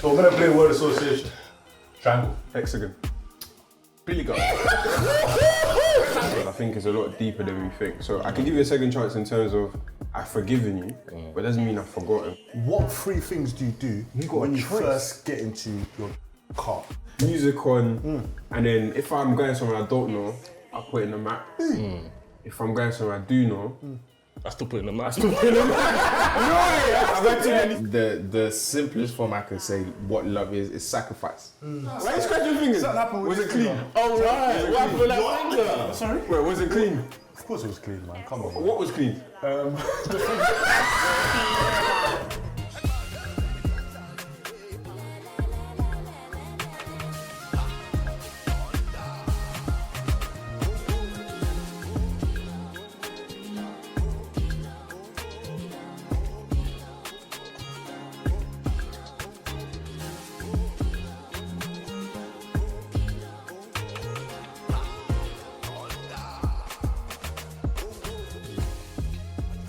So we're gonna play word association. Triangle. Hexagon. Billy Goat. I think it's a lot deeper than we think. So I can give you a second chance in terms of I've forgiven you, but it doesn't mean I've forgotten. What three things do you do when you first get into your car? Music on, and then if I'm going somewhere I don't know, I'll put it in the map. If I'm going somewhere I do know, I still put it in the map. The simplest form I could say what love is sacrifice. why are you scratching your fingers? Was it clean? Oh right, what happened with that finger? Sorry? Wait, was it clean? Of course it was clean, man. Come on. What was clean?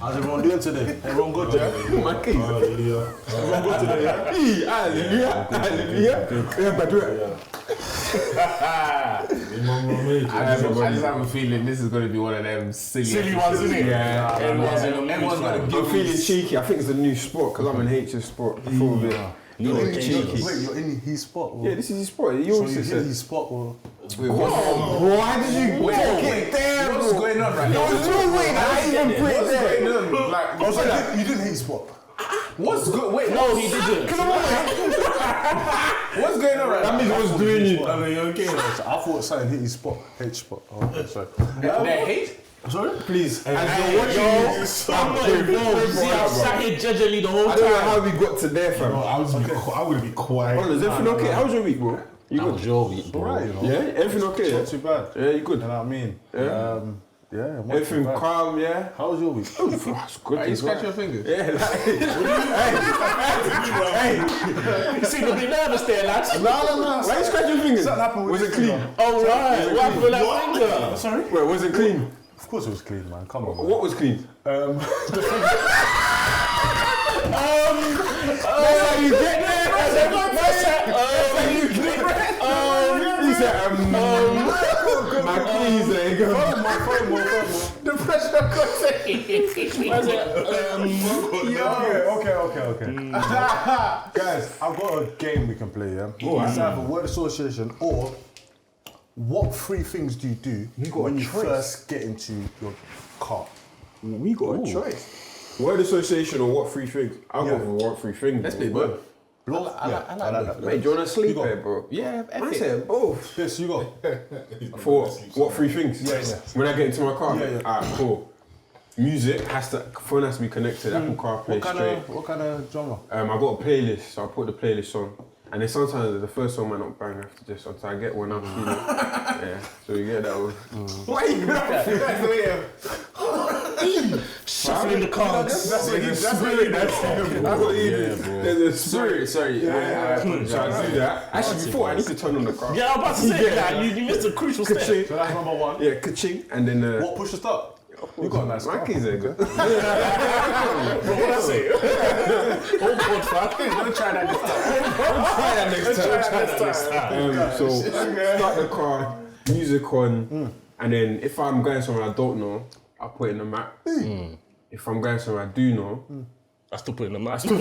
How's everyone doing today? Everyone good, yeah? My keys. Hallelujah. Everyone good today, yeah? Hallelujah. Hallelujah. I just have a feeling this is going to be one of them silly ones, isn't it? Yeah. Everyone's going to I'm give feeling cheeky. I think it's the new sport because I'm in HS sport. Before a bit. You're in cheeky. Wait, you're in his spot? Or? Yeah, this is his sport. You So also you said. hit his spot or? Why did you take it there? What's going on right now? There's no way that I even put it there. Like, Oh, so you didn't hit his spot? what's good? Wait, No, he didn't. what's going on right now? That means what's doing you. I mean, you're okay. So I thought something hit his spot. H spot. Oh, okay, sorry. They hate? Sorry? Please. I'm not involved. See, I sat here judgingly the whole I don't know time. how we got to there, fam. I would be quiet. Hold on, is everything okay? How was your week, bro? You That good? was your week, bro. Alright, you know. Yeah? Everything okay? Not too bad. Yeah, you good? You know what I mean? Yeah. Yeah, not too Everything bad. calm, yeah? How was your week? That's good. Are you scratching your fingers? Yeah, like, You seem a bit nervous there, lads. No. why you scratching your fingers? Something happened with Was it this clean? finger. Oh right, what happened with that finger? Sorry? Wait, was it clean? Of course it was clean, man. Come on. Man. What was clean? The finger. That's how you get there. He said, my keys, there you go. The pressure got Okay. Guys, I've got a game we can play, yeah? It's either word association or what three things do you do when you first get into your car? We got a choice. Word association or what three things? I'll go for what three things. Let's play both. I like that. Mate, do you want to sleep go. there, bro? Yeah, I said both. Yes, you go. For what three things? Yeah. When I get into my car? Yeah. Alright, cool. Music phone has to be connected. Apple CarPlay straight. What kind of genre? I got a playlist, so I put the playlist on. And then sometimes the first song might not bang after just until I get one up, you know. Yeah, so you get that one. Why you That's the way Shuffling the cards. That's what you do. There's a spirit. Sorry. Yeah. So I do that. Actually, before I need to turn on the car. Yeah, I'm about to say that. You missed a crucial step. Ka-ching. So that's number one. Yeah, ka-ching. And then What push to start? You got a nice my car. keys are good. But what I say? Home pod, fam. Don't try that this time. So start the car, music on, and then if I'm going somewhere I don't know, I'll put it in the map. If I'm going somewhere I do know, I still put it in the map. I've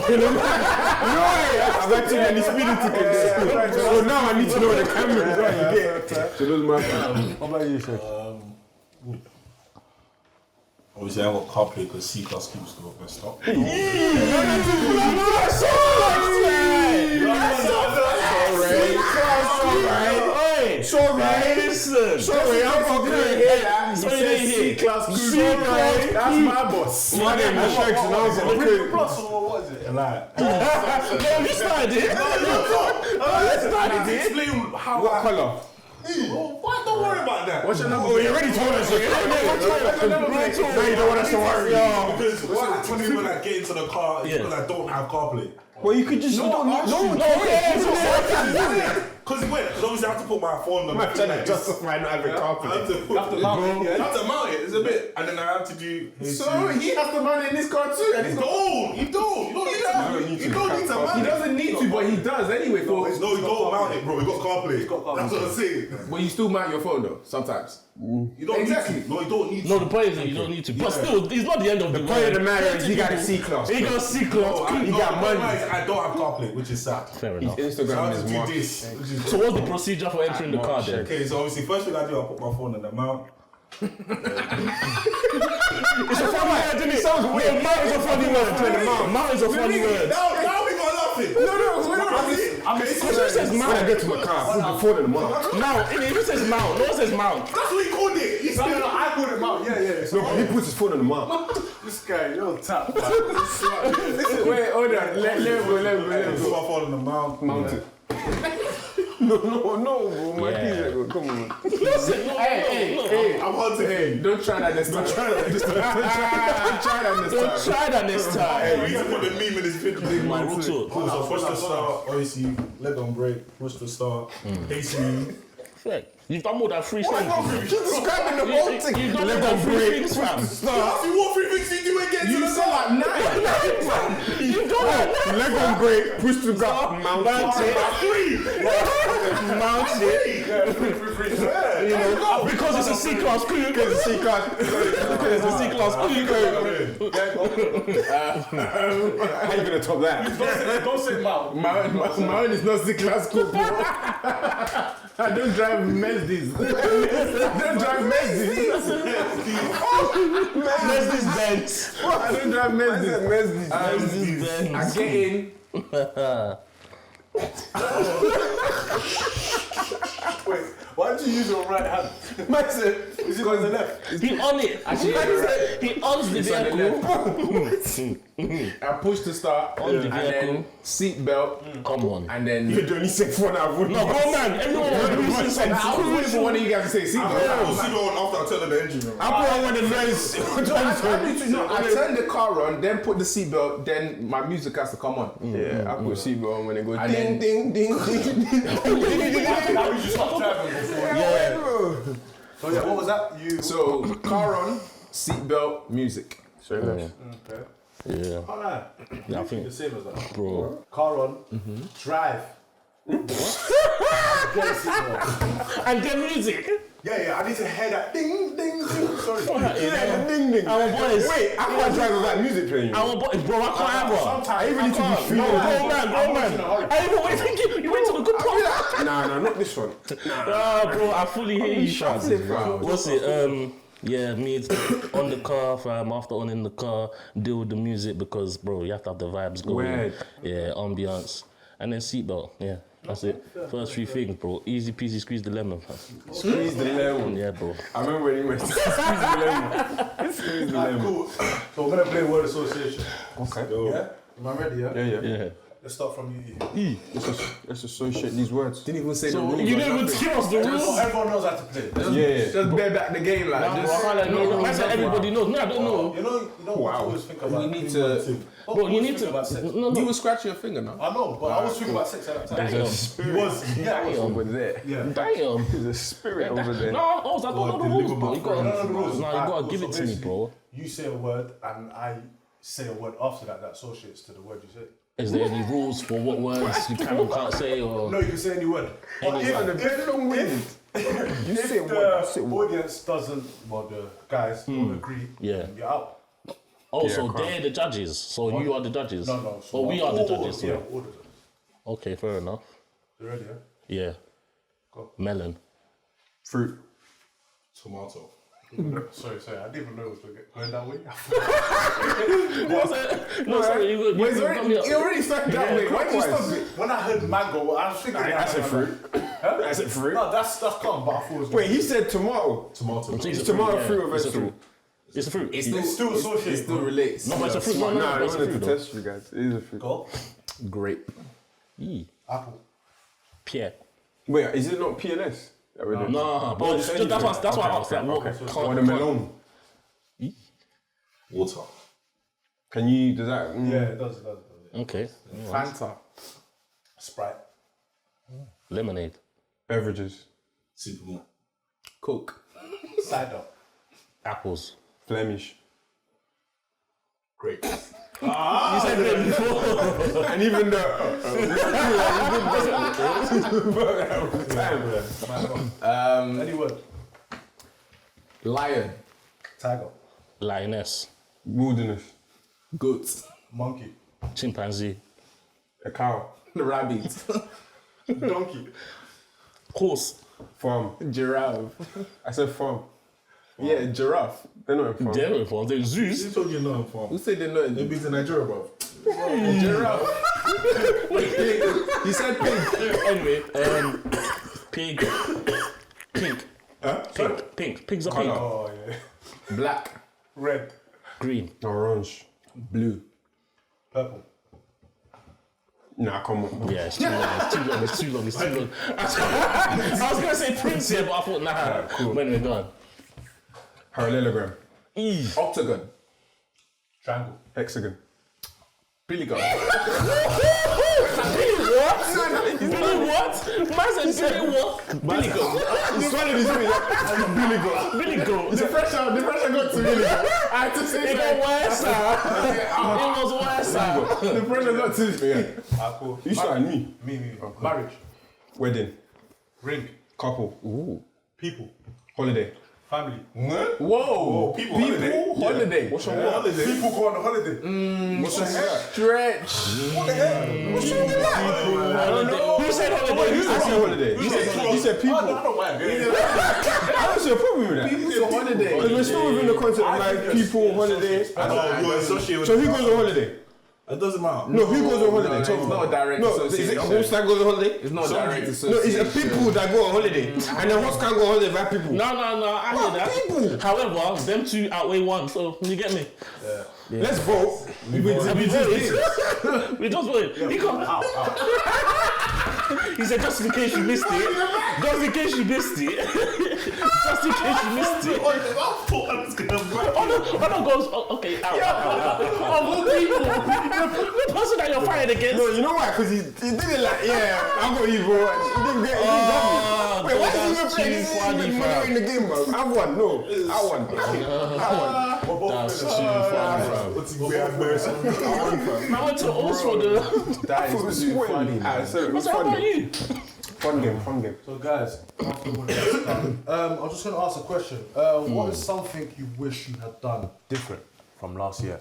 actually any speeding tickets. So now I need to know where the camera is. Right, you get. So those are my plans. What about you, Sheikh? Obviously, I got CarPlay because C class keeps the best up. Sorry, listen. Sorry, I'm fucking here. C-class That's my boss. My name is Sheikh, and I was like, Plus or what is it? Like, No, you started it. Explain how what colour? Why? Don't worry about that. What's your number? Oh, you already told us. Now you don't want us to worry. Because why? 20 people that get into the car is because I don't have CarPlay. Well, you could just. No, Because Because obviously I have to put my phone on. I'm trying to justify not having I have carplay. to have to mount it, I have to mount it. It's a bit, and then I have to do. So he has to mount it in his car too. And You he's don't need to. You don't need to mount He it. doesn't need to, but he does anyway. No, you don't mount it, bro. We got CarPlay. That's what I'm saying. But you still mount your phone though, sometimes. You don't Exactly. need to. No, you don't need to. No, the point is that you don't need to. But still, it's not the end of the world. Point of the matter is he got a People- C-class. He got a C-class. I He got money. I don't have CarPlay, which is sad. Fair His enough. So I Instagram have is to do marked. this. Which is So what's the procedure for entering the car then? okay, so obviously first thing I do, I put my phone in the mount. It's a funny word, isn't it? Sounds weird. Mount is a funny word. Mount is a funny word. Now we got laughing. Because who says When I mount? get to my car, put the phone in the mount. Mount. Who says mount? No one says mount. That's what he called it. He's No, I put him out. Yeah. No, but he puts his phone in the mount. This guy, you're tap. Man. Wait, hold on. Let him put go. my phone in the mount. Mount it. No, bro. My Yeah. keys are good. Come on. Hey. I'm hunting. Hey, don't try that this time. Don't try that this time. Don't try that this time. We need to put the meme in this video. Man, real talk. Cool, so push to start, obviously, leg on brake, push to start, AC. Fair. You've done more than 3 things. Just describing the whole thing. You've done more Leg than on 3 brake, things, fam. Ask me what 3 things you do again to You the said like 9. You've done that. Leg on brake, push to ground, mount it. Mount it. You know, because it's a C-class crew. Because the C-class. It's a C-class crew. How you gonna top that? Don't say mouth. My own is not C-class coupe. I don't drive Mercedes. I don't drive Mercedes. Mercedes Benz. I don't drive Mercedes. Mercedes Benz. I get in. Wait, why did you use your right hand? Is it on the left? He on it. Actually, He owns the It's on the vehicle. I push to start. On the And then vehicle. seat belt. Come on. And then you don't need say phone. I wouldn't. No, go man. Everyone was using some I was waiting for one of you guys to say seat I'll belt. see you on after I turn on the engine room. I put on one of the noise. I turn the car on, then put the seatbelt, then my music has to come on. Yeah, I put seatbelt on when it goes ding, ding, ding, ding, ding. How did you stop driving before? Yeah. So yeah, what was that? So car on, seatbelt, music. Okay. Yeah. Oh, no. Yeah, I think, The same as that. bro. Car on, drive. Get a seatbelt. And then music. Yeah, I need to hear that ding, ding, ding. Sorry. Yeah, ding, ding. Our boys. Wait, I can't drive without music playing. Our boys, bro, I can't have one. Sometimes I even need to be free. No, go man. I even wait till you went to the good part. Nah, not this one. Ah, bro, I fully hear you, Shuffle fam. it, bro. What's it? Yeah, me it's on the car, fam. After on in the car, deal with the music because, bro, you have to have the vibes going. Word. Yeah, ambiance, and then seatbelt. Yeah, that's it. First 3 things, bro. Easy peasy, squeeze the lemon, fam. Squeeze the lemon. Yeah, bro. I remember when he went to squeeze the lemon. Squeeze the lemon. Cool. So we're gonna play word association. Okay. Yeah? Am I ready? Yeah. Yeah. Yeah. Let's start from you. Let's associate these words. Didn't even say the So rules. you didn't even give us the rules. Everyone knows how to play. Just bear back the game, like. Nah, bro, I can't let no. I said everybody knows. No, I don't know. You know what I always think about. We need to. Bro, you need to. about sex. No. You were scratching your finger now. I know, but I was thinking about sex at that time. Damn. He was. Yeah. Over there. Yeah. Damn. There's a spirit over there. No, I don't know the rules, bro. You gotta, No, the rules. nah, you Alright, gotta cool. give it So to me, basically, bro. You say a word and I say a word after that associates to the word you say. Is there any rules for what words you can or can't say, or No, you can say any word. But Any if, word. You say if what? the Say what? audience doesn't, well, the guys don't agree, Yeah. you're out. oh, Yeah, so can't. they're the judges, so you are the judges? No. Or we are the judges, Yeah, sorry. all of them. Okay, fair enough. You ready, yeah? Yeah. Go. Melon. Fruit. Tomato. Sorry, I didn't even know it was going that way. No, sorry, you got me up. He already started that way. Why did you stop it? When I heard mango, I was thinking. I said fruit. Huh? I said fruit. No, that's calm, but I thought it was. Wait, he said tomato. Tomato. It's a tomato yeah. fruit or It's a vegetable? fruit. It's a fruit. It's still associated. It still relates. No, but it's a fruit. No, Nah, I it's a wanted fruit. to though. test you guys. It is a fruit. Go. Grape. Yee. Apple. Pierre. Wait, is it not PLS? That we're doing? No, but just that's why I asked that. Okay. Can't- Watermelon. Water. Can you, does that? Yeah, it does. Okay. Fanta. Sprite. Lemonade. Beverages. Simple. Coke. Cider. Apples. Flemish. Grapes. You said it before. And even the... Any word. Lion. Tiger. Lioness. Wilderness. Goats. Monkey. Chimpanzee. A cow. Rabbit. Donkey. Horse. Farm. Giraffe. I said farm. Yeah, giraffe. They're not a farm. Dairy farm. They're zoos. You told you know from. Who said they're not? Maybe it's in Nigeria, bro. Giraffe. You said pig. Anyway, pig. Pink. Huh? Pink. Pink. Pigs are pink. Oh yeah. Black. Red. Green. Orange. Blue. Purple. Nah, come on. Yeah, it's too long. It's too long. It's too long. I was gonna say Prince here, but I thought nah. Cool. When we're gone. Parallelogram. Octagon. Triangle. Hexagon. Polygon. Billy what? Man said Billy what? Billy go. It's one of these things. Billy go. The pressure got to me. I had to say It got worse. It was worse. The pressure got to me. Ah, cool. You started me. Me. Marriage. Wedding. Ring. Couple. People. Holiday. Family. Whoa. People. Holiday. Holiday. What's your Holiday. People go on a holiday. What's your head? Stretch. What the hell? What's wrong with that? I don't know. Who said holiday? I said holiday. You said people. I don't know why. I don't see a problem with that. It's a holiday. Because we're still within the concept of like people, holiday. I know you're associated with. So who goes on holiday? It doesn't matter. No, who goes on holiday? It's not a direct No, is it association. a horse that goes on holiday? It's not a direct No, association. it's a people that go on holiday. And the horse can't go on holiday by people. No, I hear that. People. However, them two outweigh one, so you get me. Let's vote. We voted. We just voted. He come. He said, just in case you missed it. Just in case you missed it. Just in case you missed it. Oh no, goes, okay, out. Of all people, the person that you're fighting against. No, you know why? Because he did it like, yeah, I got you, bro. He didn't get me. Wait, why is he even playing this money in the game, bro? I won. No, I won. That's too funny, bro. I went to Oxford. That is too funny. What's up about you? Fun game. So guys, after we're gonna start, I was just gonna ask a question. What is something you wish you had done different from last year?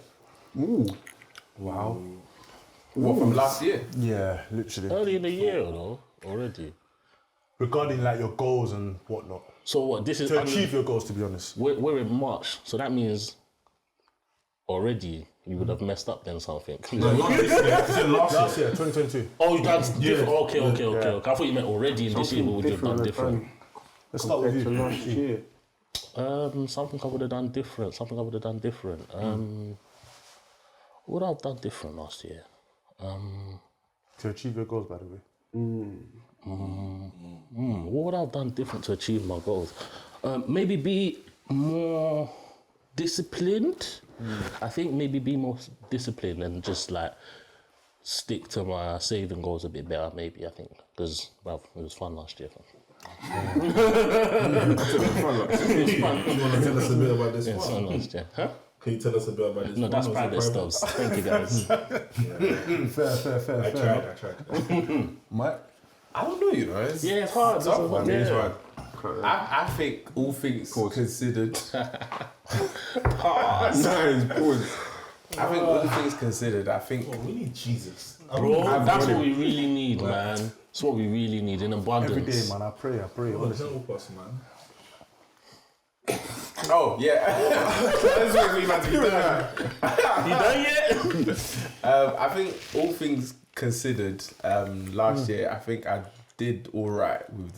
Ooh. Wow. What, from last year? Yeah, literally. Early in the year, though, already. Regarding like your goals and whatnot. So what? This is To achieve your goals, to be honest. We're in March, so that means already you would have messed up then something. Last year, 2022. Oh, you done different. Okay. I thought you meant already in this year, but would you have done different? Let's start with you. Last year. Something I would have done different. What would I have done different last year? To achieve your goals, by the way. What would I have done different to achieve my goals? Maybe be more disciplined. I think maybe be more disciplined and just like stick to my saving goals a bit better. Maybe I think because well, it was fun last year. You want to tell us a bit about this Yeah, one? fun last year. Huh? Can you tell us a bit about this No, one? that's Or is it private stuff. Thank you guys. Fair. I tried. Mike? I don't know, you know. It's Yeah, it's hard. tough, man. Yeah. It's hard. I think all things considered. Nice, pause. I think all things considered, I think Oh, we need Jesus. Bro, that's what we really need, man. That's what we really need in abundance. Every day, man, I pray, honestly. Help us, man. oh yeah. That's what we about to be done. You done yet? I think all things considered, last year I think I did all right with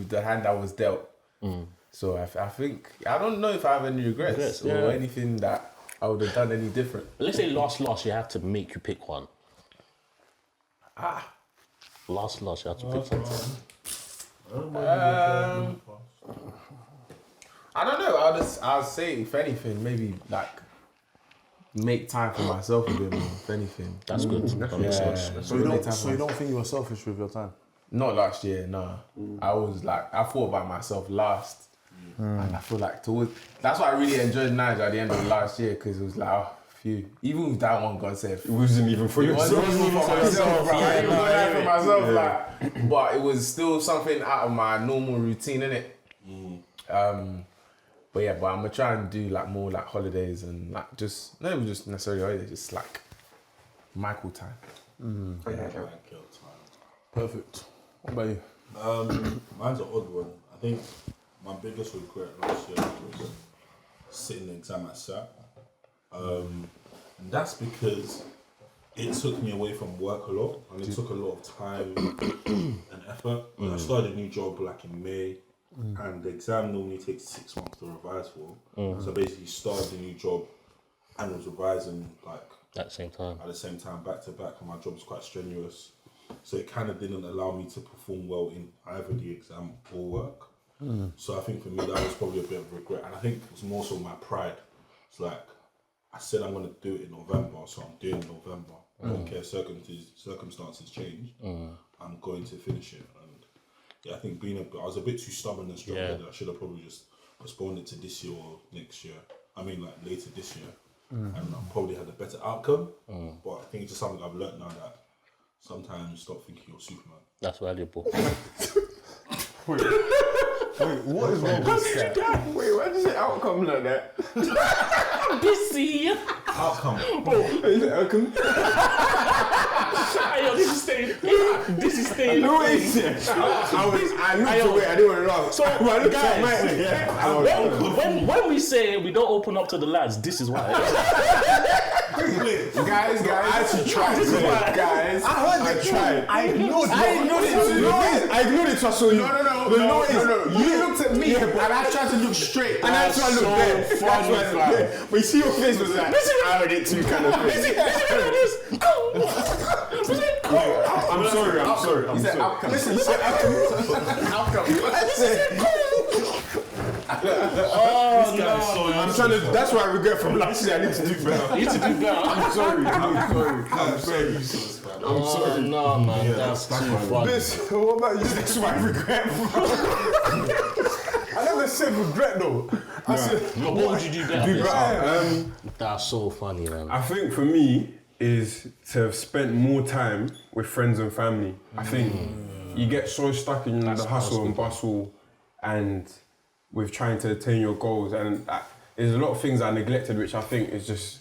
the hand I was dealt. So I think I don't know if I have any regrets or anything that I would have done any different. Let's say last, you have to make you pick one. Last, you have to pick something. I don't know. I'll say if anything, maybe like make time for myself a bit more. If anything, That's good. yeah. So you don't think you were selfish with your time? Not last year, no. I was like, I thought about myself last. And I feel like that's why I really enjoyed Niger at the end of last year, because it was like, oh, phew. Even with that one, God said, It wasn't even for it wasn't yourself. even for myself, bro. It wasn't for myself, like, but it was still something out of my normal routine, innit? But yeah, but I'm gonna try and do like more like holidays and like just not even just necessarily holidays, just like Michael time. Perfect. What about you? Mine's an odd one. I think my biggest regret last year was sitting the exam at SAT. And that's because it took me away from work a lot, and it took a lot of time and effort. I started a new job like in May, and the exam normally takes 6 months to revise for. So basically started a new job and was revising like At the same time. back to back, and my job was quite strenuous. So it kind of didn't allow me to perform well in either the exam or work. So I think for me that was probably a bit of regret, and I think it was more so my pride. It's like, I said I'm going to do it in November, so I'm doing it in November. I don't care if circumstances change. I'm going to finish it. And yeah, I think I was a bit too stubborn and strong. I should have probably just postponed it to this year or next year. I mean, like later this year. And I probably had a better outcome. But I think it's just something I've learned now, that sometimes stop thinking you're Superman. That's valuable. Wait, what is wrong with this guy? Wait, why did you say outcome like that? I'm busy. Outcome. Is it outcome? Yo, this is staying. No way. I looked away. I didn't want to laugh. So, guys, when we say we don't open up to the lads, this is why. Guys, I actually tried. This is why. Guys, I tried. I ignored I ignored it. So no. You looked at me and I tried to look straight. And that's why I looked there. That's why I looked there. But you see your face was like, I heard it too kind of face. I'm sorry. He said outcome. Listen, you said outcome. Oh no! I'm trying to. That's what I regret from last year. I need to do better. You need to do better. I'm sorry. I'm very useless, man. I'm sorry. No, man, that's too funny. What about you? That's what I regret. I never said regret though. I said, What would you do better? Do better. That's so funny, man. I think for me is to have spent more time with friends and family. I think you get so stuck in the hustle and bustle and with trying to attain your goals, and there's a lot of things I neglected, which I think is just,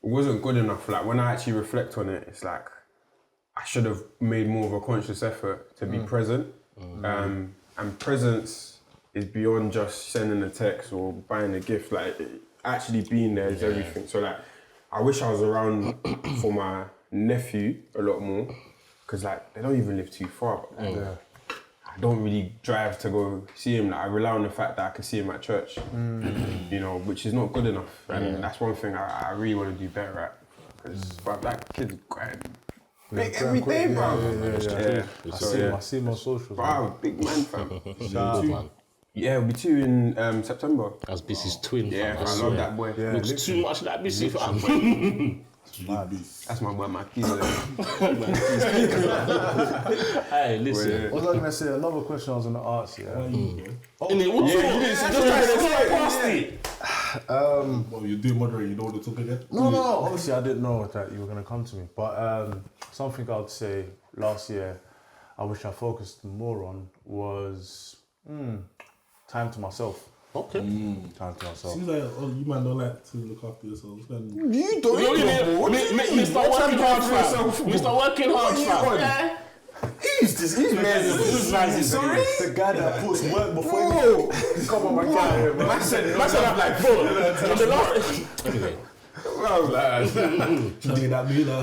it wasn't good enough. Like when I actually reflect on it, it's like I should have made more of a conscious effort to be present. And presence is beyond just sending a text or buying a gift. Like actually being there is everything. So like I wish I was around for my nephew a lot more, because like they don't even live too far. But, like, I don't really drive to go see him. Like, I rely on the fact that I can see him at church, you know, which is not good enough. And that's one thing I really want to do better at. Because that kid's growing big every day, bro. I see him on socials. Bro, big man, fam. Man. Yeah, we'll be two in September. That's Bissy's twin. Yeah, fam, I love that boy. Yeah, Looks literally. too much like Bissy, fam. That's my boy, my kid. Hey, listen. What was I gonna say? Another question I was gonna ask. Yeah. In the what you didn't say Well, you do moderate, you know what to talk again? No. Obviously, I didn't know that you were gonna come to me. But something I'd say last year, I wish I focused more on was time to myself. Okay. Time to myself. Seems like you man don't like to look after yourselves. Then You don't Mr. Working Hard, fam. Mr. Working Hard, fam. He's man. Sorry? The guy that puts work before you. Come on, my guy. I said I'm like, bro. In the last... Anyway. doing that meter.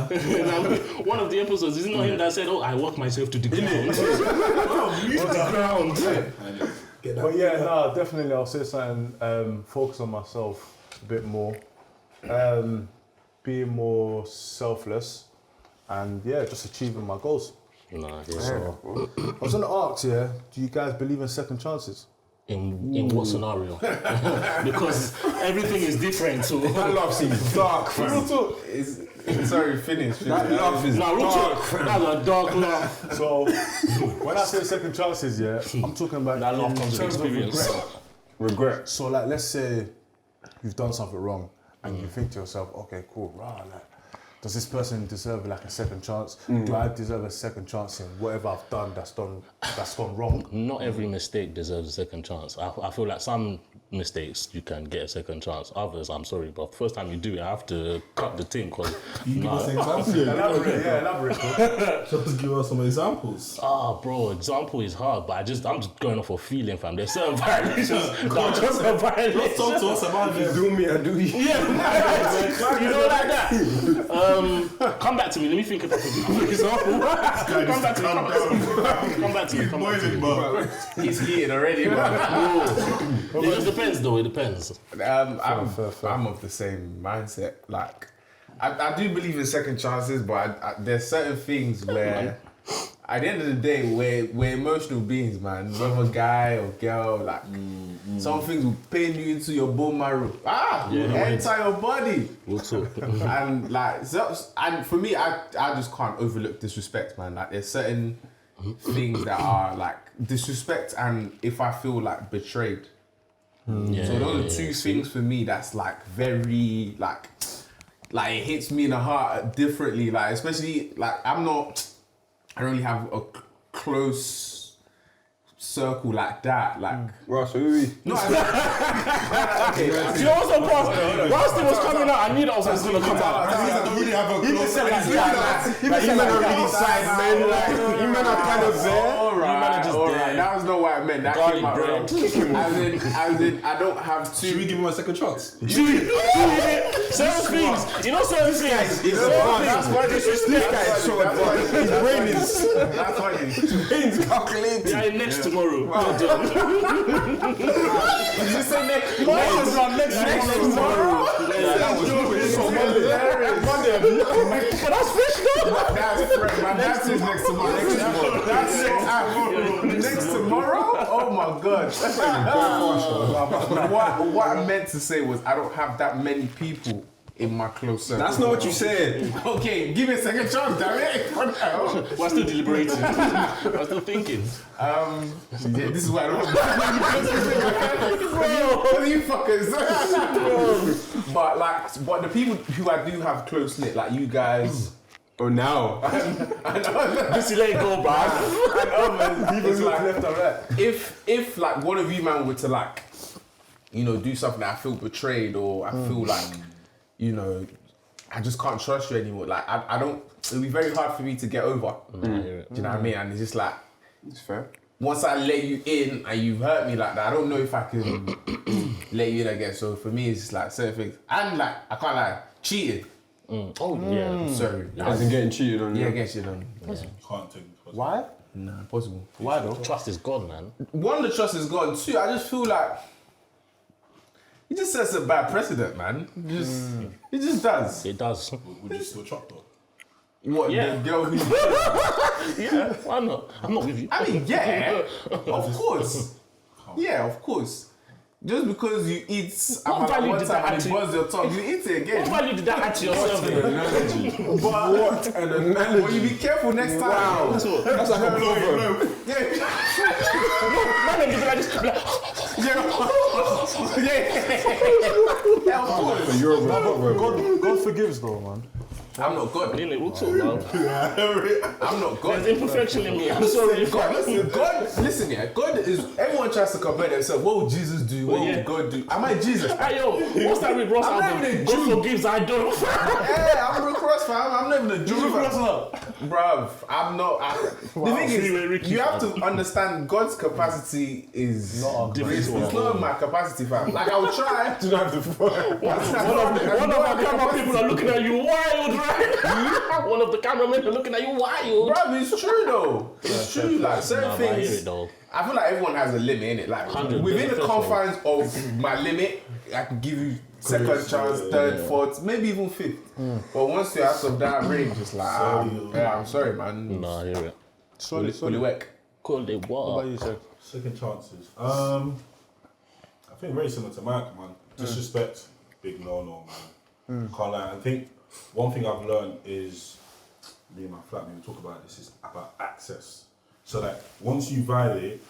One of the episodes, is it not him that said, I walk myself to the ground? But yeah, no, definitely I'll say something, focus on myself a bit more, being more selfless, and yeah, just achieving my goals. Nah, So, I was going to ask, yeah, do you guys believe in second chances? in what scenario? Because everything is different. So That love seems dark, fam. Sorry, finish. That laugh is No, real dark. talk. That was a dark laugh. So when I say second chances, yeah, I'm talking about That laugh in comes with terms of experience. regret. So like, let's say you've done something wrong, and you think to yourself, okay, cool, like, does this person deserve like a second chance? Do I deserve a second chance in whatever I've done that's gone wrong? Not every mistake deserves a second chance. I feel like some mistakes you can get a second chance. Others, I'm sorry, but first time you do it, I have to cut the thing because. Give us an example. Elaborate. Bro. Just give us some examples. Bro, example is hard, but I'm just going off a feeling, fam. There's certain violations that are just a violation. Talk to us about it. Do me, I do you. Yeah, you know, like that. Come back to me. Let me think about an example. Come back to me. He's heated already, man. It just depends, though. It depends. I'm of the same mindset. Like, I do believe in second chances, but there's certain things where, at the end of the day, we're emotional beings, man. Whether guy or girl, like, some things will pain you into your bone marrow. Enter your body. We'll talk. And like, and for me, I just can't overlook disrespect, man. Like, there's certain things that are like disrespect, and if I feel like betrayed. Yeah, So those are two things for me that's like very like it hits me in the heart differently. Like, especially like I don't really have a close circle like that. Like, Ross, who are we? no, Do you know what's so fast? Whilst it was coming out, I knew that was going to come out. I don't really have a close You men are kind of there. Alright. That was not what I meant. That Garlic came out bread. wrong. As in, I don't have Should we two. give him a second chance? Certain things. You know certain things. That's why disrespect. His brain is That's why brain's calculated. Yeah, next tomorrow. Did you say next tomorrow? Next tomorrow? That was So Monday. But that's fish though. That's fresh, man. That's his next tomorrow. That's so next tomorrow? Oh my god. What I meant to say was I don't have that many people in my close circle. That's not what you said. Okay, give me a second chance, damn it. What the hell? We're still deliberating. We're still thinking. Yeah, this is why I don't What are you fuckers? But the people who I do have close knit, like you guys. Oh, now. I know. Just let it go, bro. I know, man. People like left and right. If like one of you man were to like, you know, do something that I feel betrayed or I feel like, you know, I just can't trust you anymore. Like I don't. It'll be very hard for me to get over. Do you know what I mean? And it's just like, It's fair. once I let you in and you've hurt me like that, I don't know if I can let you in again. So for me, it's just like certain things. And like I can't lie, cheating. Oh, yeah. Sorry. As in getting cheated on. Yeah, I guess you don't. Can't take it. Why? Nah, impossible. Why though? Trust is gone, man. One, the trust is gone. Two, I just feel like it just sets a bad precedent, man. It just does. It does. Would you still chop though? What Yeah. the girl who? Yeah, why not? I'm not with you. I mean, yeah, of course. Yeah, of course. Just because you eat What value one did time that and it add burns your tongue, you eat it again. What value did that add to yourself? What an analogy. Well, you be careful next time. Wow. That's like a proverb. Yeah. Man, they be like this. Yeah, of course. You're a proverb. God forgives though, man. I'm not God. Innit, we'll talk, man. I'm not God. There's imperfection in me. I'm sorry. Listen, yeah. God is. Everyone tries to compare themselves. What would Jesus do? What would God do? Am I Jesus? Hey, yo, what's that Rick Ross I'm not album? even a God Jew. forgives, I don't. Yeah, I'm Rick Ross, fam. I'm not even a Jew. Bruv, I'm not. The thing is, you have to understand God's capacity is not different. It's not my capacity, fam. Like I would try. You don't have to. One of our camera people are looking at you wild, right? One of the cameramen are looking at you wild. Bruv, it's true though. It's true. Like certain Nah, but I hear things. it though. I feel like everyone has a limit, innit? Like 100, within the definitely. confines of my limit, I can give you second chance, third, fourth, maybe even fifth. But once you're out of that range, it's like, I'm sorry, man. Nah, I hear it. Fully work. Call it What what? about you, Seth? Second chances. I think very similar to Mike, man. Disrespect, big no, man. Can't lie. I think one thing I've learned is, me and my flatmate, we talk about this, is about access. So like, once you violate,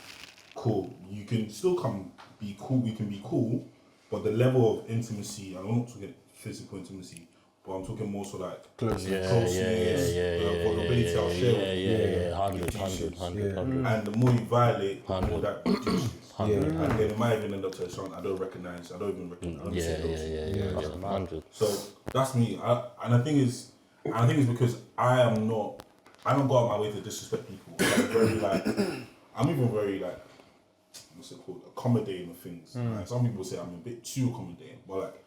cool, you can still come be cool, we can be cool, but the level of intimacy, I'm not talking physical intimacy, but I'm talking more so like closeness, vulnerability, I'll share with you. 100. And the more you violate, the more that reduces. 100. And then it might even end up to a song I don't recognize, I don't even recognize. Yeah, 100. So that's me. And the thing is because I don't go out my way to disrespect people. I'm very like, I'm even very like, what's it called, accommodating of things. Like, some people say I'm a bit too accommodating, but like,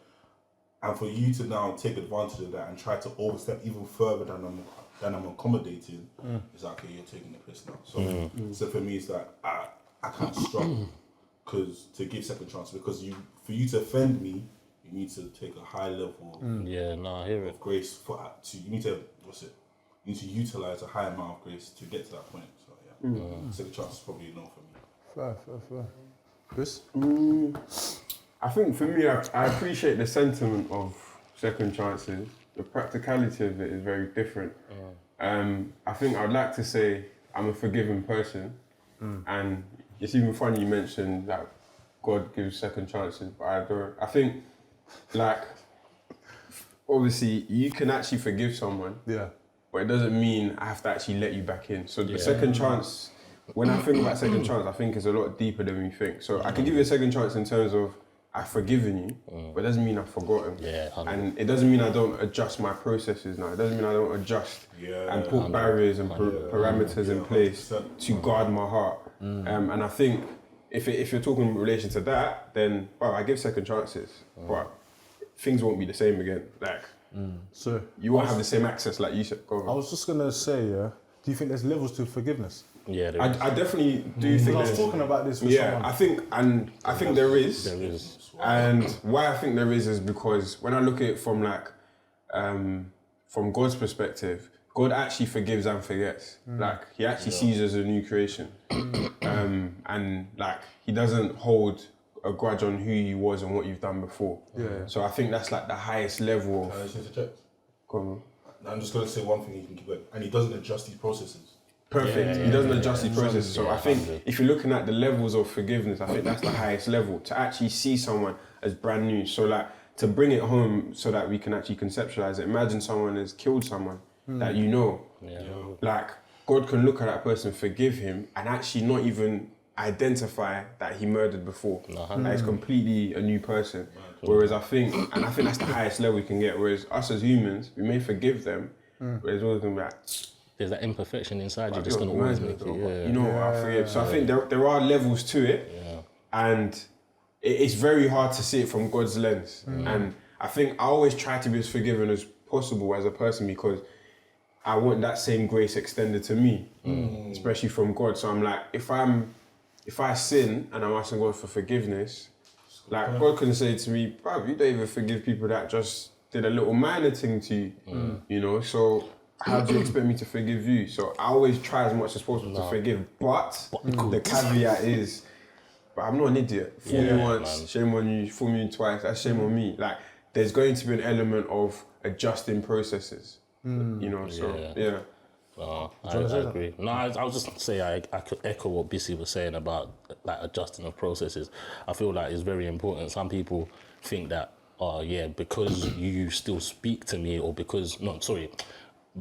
and for you to now take advantage of that and try to overstep even further than I'm accommodating, it's like, okay, you're taking the piss now. So for me, it's that I can't struggle to give second chance, because for you to offend me, you need to take a high level I hear it. of grace you need to utilize a high amount of grace to get to that point. So yeah, second chance is probably no for me. Fair. Chris? I think for me, I appreciate the sentiment of second chances. The practicality of it is very different. I think I'd like to say I'm a forgiving person, and it's even funny you mentioned that God gives second chances, but I don't. I think, like, obviously you can actually forgive someone, but it doesn't mean I have to actually let you back in. So the second chance, when I think about second chance, I think it's a lot deeper than we think. So I can give you a second chance in terms of I've forgiven you, but it doesn't mean I've forgotten. And it doesn't mean I don't adjust my processes now. It doesn't mean I don't adjust and put barriers and parameters in place to guard my heart. And I think if you're talking in relation to that, then I give second chances, but things won't be the same again. Like, so you won't have the same access like you said. I was just gonna say, do you think there's levels to forgiveness? Yeah, I definitely do think I was there's. talking about this with someone. I think there is. there is. And why I think there is because when I look at it from like, from God's perspective, God actually forgives and forgets. Like, he actually sees us as a new creation. And like, he doesn't hold a grudge on who you was and what you've done before. So I think that's like the highest level of... Can I just interject? Come on. I'm just going to say one thing, you can keep going. And he doesn't adjust these processes. Perfect. He doesn't adjust his processes. So I think if you're looking at the levels of forgiveness, I think that's the highest level, to actually see someone as brand new. So like, to bring it home so that we can actually conceptualize it. Imagine someone has killed someone that you know. Like, God can look at that person, forgive him, and actually not even identify that he murdered before. That is completely a new person. Whereas I think that's the highest level we can get. Whereas us as humans, we may forgive them, but there's always gonna be like, there's that imperfection inside you that's going to always make it. You know what, I forgive. So I think there are levels to it, and it's very hard to see it from God's lens. And I think I always try to be as forgiving as possible as a person, because I want that same grace extended to me, especially from God. So I'm like, if I sin and I'm asking God for forgiveness, like, God can say to me, bruv, you don't even forgive people that just did a little minor thing to you, you know? So how do you expect me to forgive you? So I always try as much as possible to forgive, but the caveat is, but I'm not an idiot. Fool me once, shame on you. Fool me twice, that's shame on me. Like, there's going to be an element of adjusting processes, you know, so, yeah. I agree. No, I was just say I could echo what Bissy was saying about like adjusting of processes. I feel like it's very important. Some people think that, because you still speak to me, or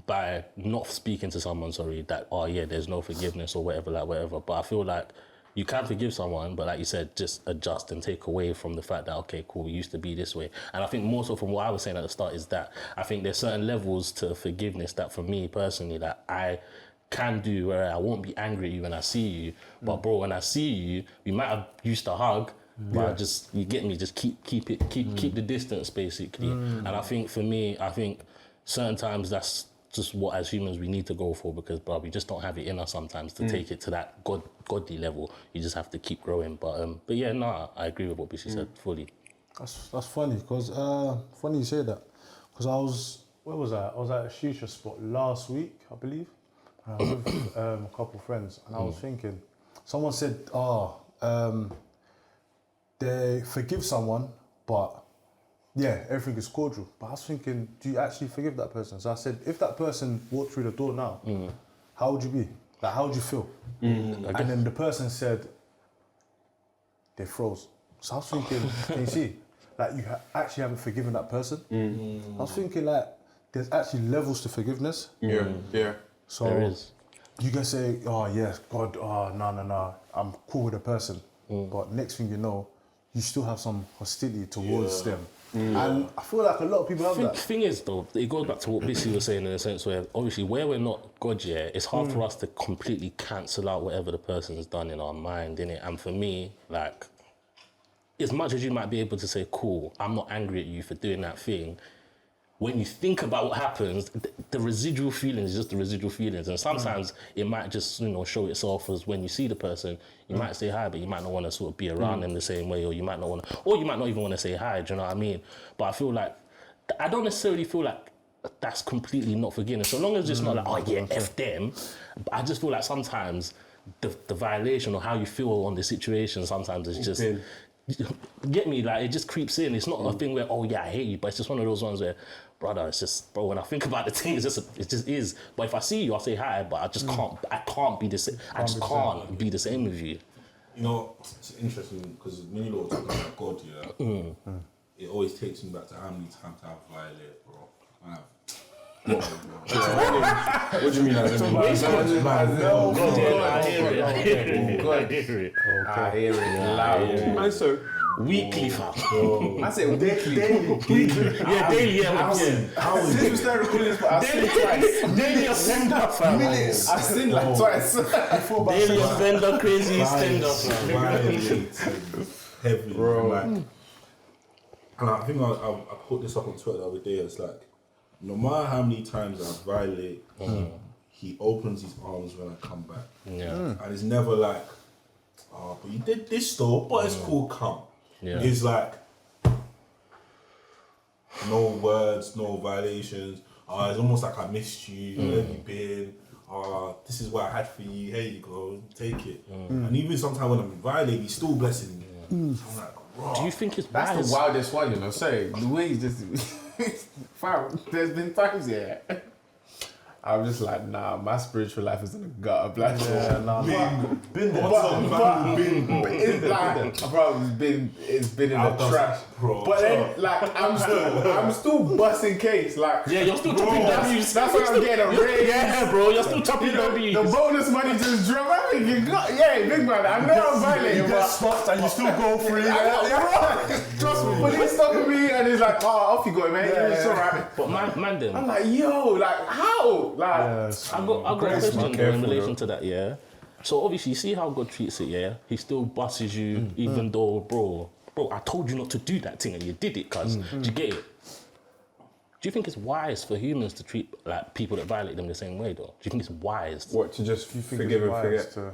by not speaking to someone, that there's no forgiveness or whatever. But I feel like you can forgive someone, but like you said, just adjust and take away from the fact that, okay, cool, we used to be this way. And I think more so from what I was saying at the start is that I think there's certain levels to forgiveness that for me personally that I can do, where I won't be angry at you when I see you. But bro, when I see you, we might have used to hug, but you get me, just keep the distance basically. And I think for me, certain times that's just what as humans we need to go for, because we just don't have it in us sometimes to take it to that godly level. You just have to keep growing. But yeah, no, I agree with what Bissy said fully. That's funny, because funny you say that, because where was I? I was at a shisha spot last week, I believe. And I was with a couple of friends, and I was thinking, someone said, they forgive someone, but yeah, everything is cordial. But I was thinking, do you actually forgive that person? So I said, if that person walked through the door now, how would you be? Like, how would you feel? And then the person said, they froze. So I was thinking, can you see? Like, you actually haven't forgiven that person. I was thinking, like, there's actually levels to forgiveness. Yeah. So There is. you can say, oh, yes, God, oh, no, I'm cool with the person. But next thing you know, you still have some hostility towards them. And I feel like a lot of people have that. Thing is, though, it goes back to what Bissy was saying in a sense where, obviously, where we're not God yet, it's hard for us to completely cancel out whatever the person has done in our mind, innit? And for me, like, as much as you might be able to say, cool, I'm not angry at you for doing that thing, when you think about what happens, the residual feelings is just the residual feelings. And sometimes it might just, show itself as when you see the person, you might say hi, but you might not want to sort of be around them the same way, or you might not even want to say hi, do you know what I mean? But I feel like, I don't necessarily feel like that's completely not forgiving. So long as it's not like, oh yeah, F them. But I just feel like sometimes the violation or how you feel on the situation sometimes is just... Get me? Like, it just creeps in. It's not a thing where, oh yeah, I hate you, but it's just one of those ones where, brother, it's just, bro, when I think about the thing, it just is. But if I see you, I'll say hi, but I just can't be the same. I just can't be the same with you. You know, it's interesting because when you lot talking about God, it always takes me back to how many times I've violated, bro. What do you mean? I hear it loud. And so, weekly, fam. I said daily. Yeah, daily. Since we started recording this, I've seen twice. Daily offender, fam. Minutes. I've seen like twice. Daily offender, crazy stand-up. Heavy, bro. Like, and I think I put this up on Twitter the other day. It's like, no matter how many times I violate, he opens his arms when I come back. Yeah. And it's never like, oh, but you did this though, but it's cool, come. Yeah. It's like, no words, no violations. It's almost like I missed you, where have you been? This is what I had for you, here you go, take it. And even sometimes when I'm violated, he's still blessing me. So I'm like, bro. Do you think it's That's wise? the wildest one, Say, the way he's just... Fam, there's been times, I'm just like, nah, my spiritual life is in the gutter. Black, Been there. but it's like, bro, it's been in the trash, bro. But then, like, I'm still busting case, like, Yeah, you're still chopping W's. that's why I'm getting a raise. Yeah, bro, you're still chopping W's. The bonus money just dropped. I mean, you got, big man. I know I'm violating, You get but stopped and you still go free. trust me. But he's stopping me, and he's like, oh, off you go, man. It's alright. But man, them. I'm like, yo, like, how? Like, Yes. I got a question though, in careful, relation to that, yeah. So obviously, you see how God treats it, yeah. He still busts you, even though, bro, I told you not to do that thing, and you did it, cuz. Do you get it? Do you think it's wise for humans to treat like people that violate them the same way, though? Do you think it's wise? what, to just forgive and forget? Do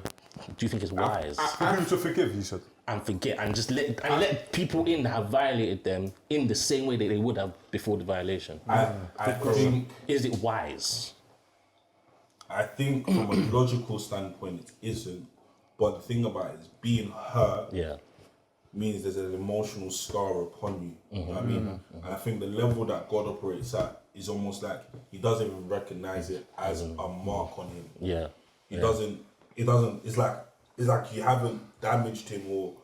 you think it's wise? For him to forgive, you said. And forget and just let people in that have violated them in the same way that they would have before the violation. I think Is it wise? I think from a logical standpoint it isn't, but the thing about it is being hurt Yeah. means there's an emotional scar upon you. You know what I mean? And I think the level that God operates at is almost like he doesn't even recognize it as a mark on him. Yeah. It doesn't, it's like you haven't damaged him or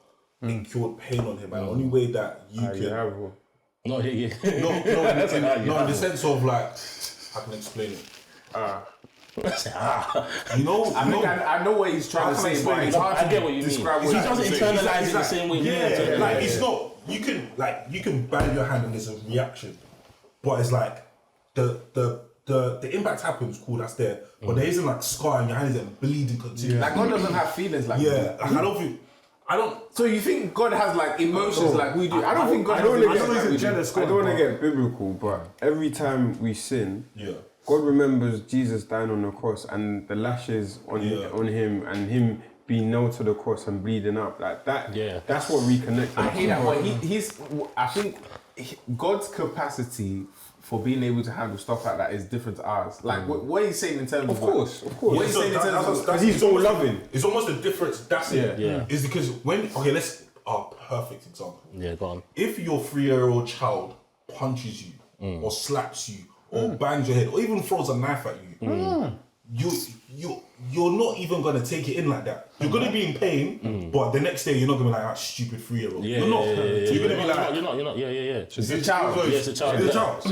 incurred pain on him. And the only way that you can No, yeah. no, in the sense of like, I can explain it. You know, I know what he's trying to say, but it's hard I get what you mean. He doesn't internalize it the same way. Yeah, like it's not. You can bang your hand and there's a reaction, but it's like the impact happens. Cool, that's there, but there isn't like scar and your hand isn't bleeding continuously. Like God doesn't have feelings like like, I don't. So you think God has like emotions like we do? I don't think God has I emotions. don't want to get biblical, but every time we sin, Yeah. God remembers Jesus dying on the cross and the lashes on him and him being nailed to the cross and bleeding out like that. Yeah. That's what reconnects. I hate that, but I think God's capacity for being able to handle stuff like that is different to ours. Like what he's saying in terms of course. What he's saying in terms of that's he's all loving. It's almost a difference. That's it. Yeah. Is because perfect example. Yeah, go on. If your 3-year-old child punches you or slaps you or bangs your head or even throws a knife at you, you're not even gonna take it in like that. You're gonna be in pain, but the next day you're not gonna be like that stupid 3-year-old. Yeah, you're not. You're gonna be like, you're not. Yeah. It's a child. Yeah, it's a child. It's a child. So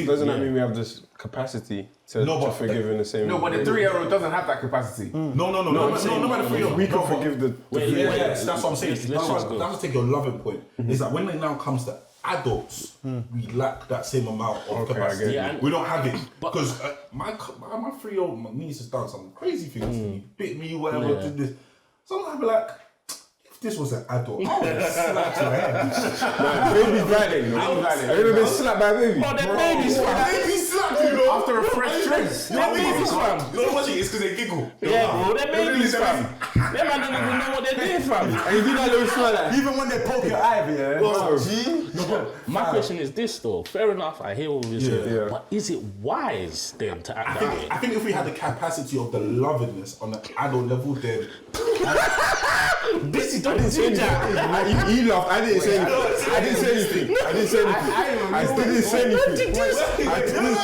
doesn't that mean we have this capacity to forgive in the same way? No, but the 3-year-old doesn't have that capacity. no matter 3-year-old. We can forgive the... Yes, that's what I'm saying. let's just go. That's take your loving point. Is that when it now comes to adults, we lack that same amount of capacity. Yeah, we don't have it because my 3-year-old niece has done some crazy things. He bit me, whatever, did this. Sometimes I'd be like, if this was an adult, I would have slapped your head. Baby's violent, Have you ever been slapped by a baby? Oh, the baby's Baby slapped you, though. After a fresh trim. Your baby's fam. You know what it is? Because they giggle. Yeah, bro, they're babies, fam. Them man don't even know what they're doing, fam. And you do that little smile like... Even when they poke your eye, yeah. My question is this, though. Fair enough, I hear all this, Yeah. but is it wise then to act that way? I think if we had the capacity of the lovingness on an adult level, then This is don't do that. He laughed. I didn't say anything. I didn't say anything. I didn't say anything. I didn't say anything. Wait. I didn't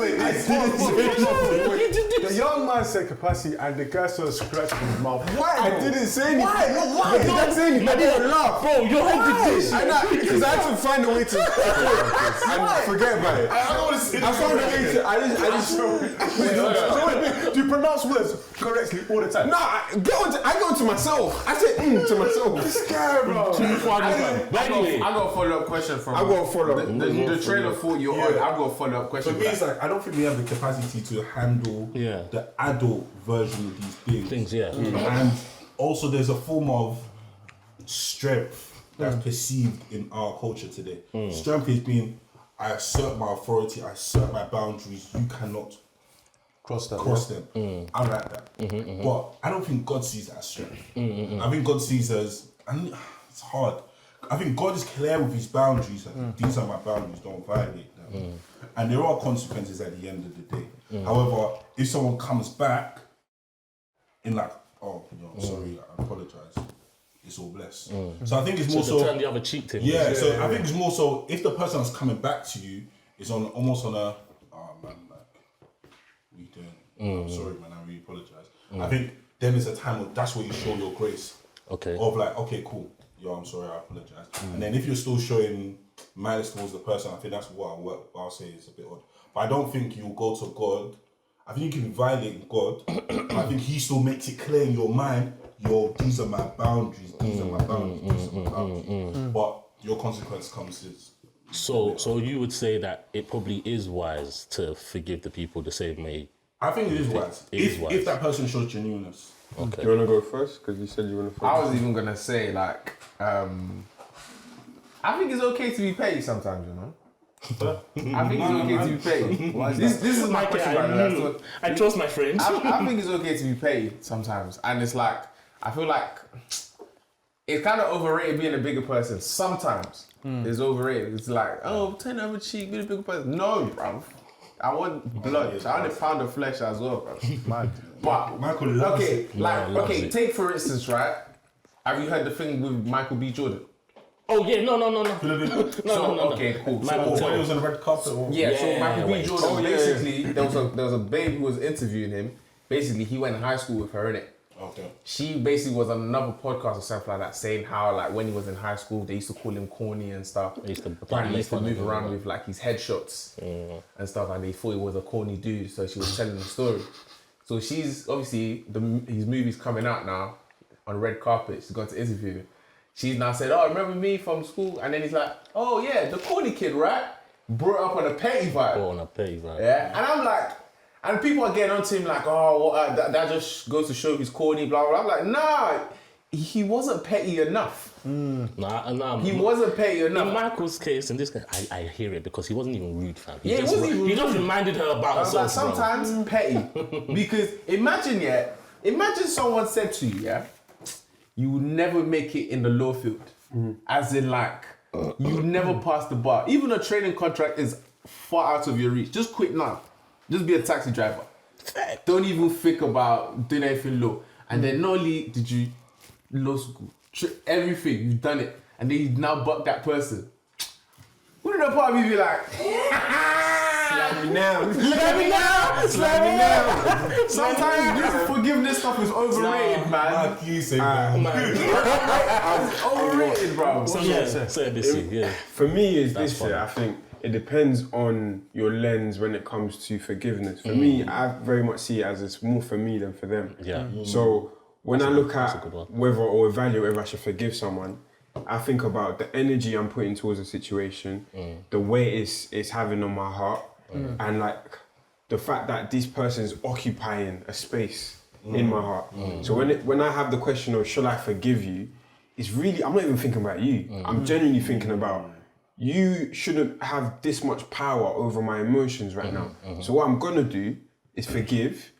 say anything. The young man said capacity and the guy started scratching his mouth. Why? I didn't say anything. Why? No, why? I didn't say anything. I didn't laugh. Bro, your head did this. Because I had to find a way to and forget about it. I don't want to say I found a way to. I just. Wait. Do you pronounce words correctly all the time? No, I go to myself. I said to myself. This guy, bro. Too funny, fam. But anyway, I got a follow-up question from... I got a follow-up. The trailer thought you're on. I got a follow-up question. For me, it's like I don't think we have the capacity to handle the adult version of these things. And also, there's a form of strength that's perceived in our culture today. Strength is being, I assert my authority, I assert my boundaries. You cannot cross them. I like that. But I don't think God sees that as strength. I think God sees as, and it's hard. I think God is clear with his boundaries. Like, these are my boundaries, don't violate them. And there are consequences at the end of the day. However, if someone comes back in like, oh, I'm sorry, I apologize, it's all blessed. So I think it's more so so... turn the other cheek thing. Yeah, so I think it's more so, if the person that's coming back to you is on almost on a, oh man, like, what you doing? I'm sorry, man, I really apologize. I think then is a time of, that's where you show your grace. Okay. Of like, okay, cool. Yo, I'm sorry, I apologize. And then if you're still showing malice towards the person, I think that's what I'll say is a bit odd. But I don't think you'll go to God. I think you can violate God. I think he still makes it clear in your mind, yo, these are my boundaries, these are my boundaries, these are my boundaries. But your consequence comes is... So you would say that it probably is wise to forgive the people the same way. I think it is wise. If that person shows genuineness. Okay. You want to go first? Because you said you want to first. I was even going to say, like, I think it's okay to be petty sometimes, you know? I think it's okay to be petty. This is my question right now. I trust my friends. I think it's okay to be petty sometimes. And it's like, I feel like it's kind of overrated being a bigger person. Sometimes it's overrated. It's like, oh, turn the other cheek, be a bigger person. No, bruv. I want blood. I want a pound of flesh as well, bruv. But, Michael loves it. Okay, take for instance, right? Have you heard the thing with Michael B. Jordan? Oh yeah, no. Okay, cool. So when he was on the red carpet? Or... So Michael B. Jordan, yeah. basically, there was a babe who was interviewing him. Basically, he went to high school with her, innit? Okay. She basically was on another podcast or something like that, saying how like when he was in high school, they used to call him corny and stuff. Apparently, he used to move around with like his headshots and stuff, and they thought he was a corny dude. So she was telling the story. So she's obviously his movie's coming out now on red carpet. She's going to interview him. She's now said, "Oh, remember me from school?" And then he's like, "Oh yeah, the corny kid, right? Brought up on a petty vibe." Oh, on a petty vibe. Yeah, and I'm like, and people are getting onto him like, "Oh, well, that just goes to show he's corny." Blah blah. I'm like, nah, he wasn't petty enough. Nah. He wasn't petty enough. In Michael's case, in this case, I hear it because he wasn't even rude, fam. He wasn't even rude. He just reminded her about herself, Like sometimes petty, because imagine someone said to you, yeah, you will never make it in the law field, as in like you never pass the bar. Even a training contract is far out of your reach. Just quit now. Just be a taxi driver. Don't even think about doing anything law. And then not only did you law school, everything you've done it, and then you now buck that person. Who wouldn't a part of me be like, Slap me now. slap me now, slap me now. Sometimes this forgiveness stuff is overrated, man. You say that. Overrated, bro. So this yeah. For me, is That's this funny. year, I think it depends on your lens when it comes to forgiveness. For me, I very much see it as it's more for me than for them. Yeah. So when I look that's a at good one. whether or evaluate whether I should forgive someone, I think about the energy I'm putting towards a situation, the weight it's having on my heart, and like the fact that this person is occupying a space in my heart. So when I have the question of should I forgive you, it's really, I'm not even thinking about you. I'm genuinely thinking about you shouldn't have this much power over my emotions right now. So what I'm gonna do is forgive.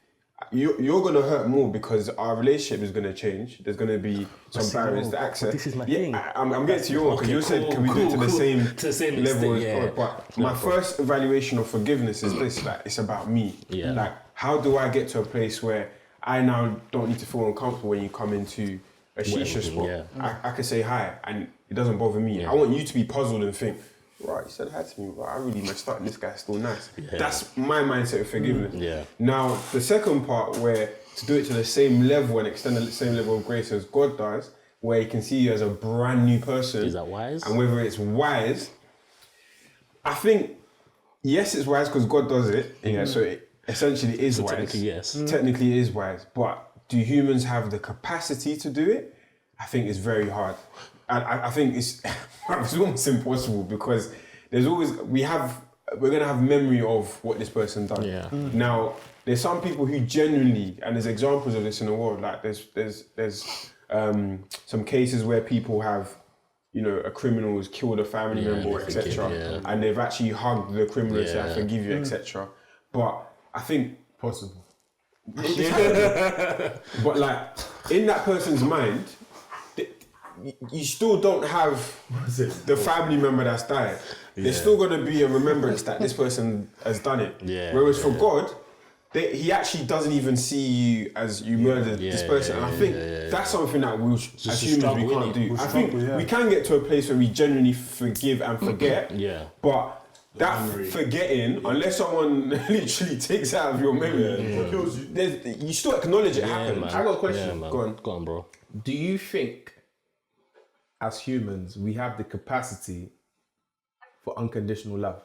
You're gonna hurt more because our relationship is gonna change. There's gonna be some barriers to access. This is my thing. I'm getting to your one because you said can we do it to the same level as God? But my first evaluation of forgiveness is this: like it's about me. Yeah. Like how do I get to a place where I now don't need to feel uncomfortable when you come into a shisha spot? Yeah. I can say hi and it doesn't bother me. Yeah. I want you to be puzzled and think, right, you said hi to me, but I really messed up. This guy's still nice. Yeah. That's my mindset of forgiveness. Yeah. Now, the second part where to do it to the same level and extend the same level of grace as God does, where he can see you as a brand new person. Is that wise? And whether it's wise, I think, yes, it's wise because God does it. Yeah, so it essentially is wise. technically, yes. Technically it is wise. But do humans have the capacity to do it? I think it's very hard. And I think it's almost impossible because there's always, we're gonna have memory of what this person done. Yeah. Now, there's some people who genuinely, and there's examples of this in the world, like there's some cases where people have, you know, a criminal has killed a family member, they forgive, etc. And they've actually hugged the criminal and said, I forgive you, etc. But I think Possible. but like in that person's mind, you still don't have the family member that's died. There's still going to be a remembrance that this person has done it. Yeah, Whereas for God, he actually doesn't even see you as you murdered this person. And I think that's something that we, as a humans, struggle, we can't innit? do. I think we can get to a place where we genuinely forgive and forget. Yeah. But that forgetting, unless someone literally takes it out of your memory, you still acknowledge it happened. Man. I got a question. Yeah, man. Go on, bro. Do you think, as humans, we have the capacity for unconditional love,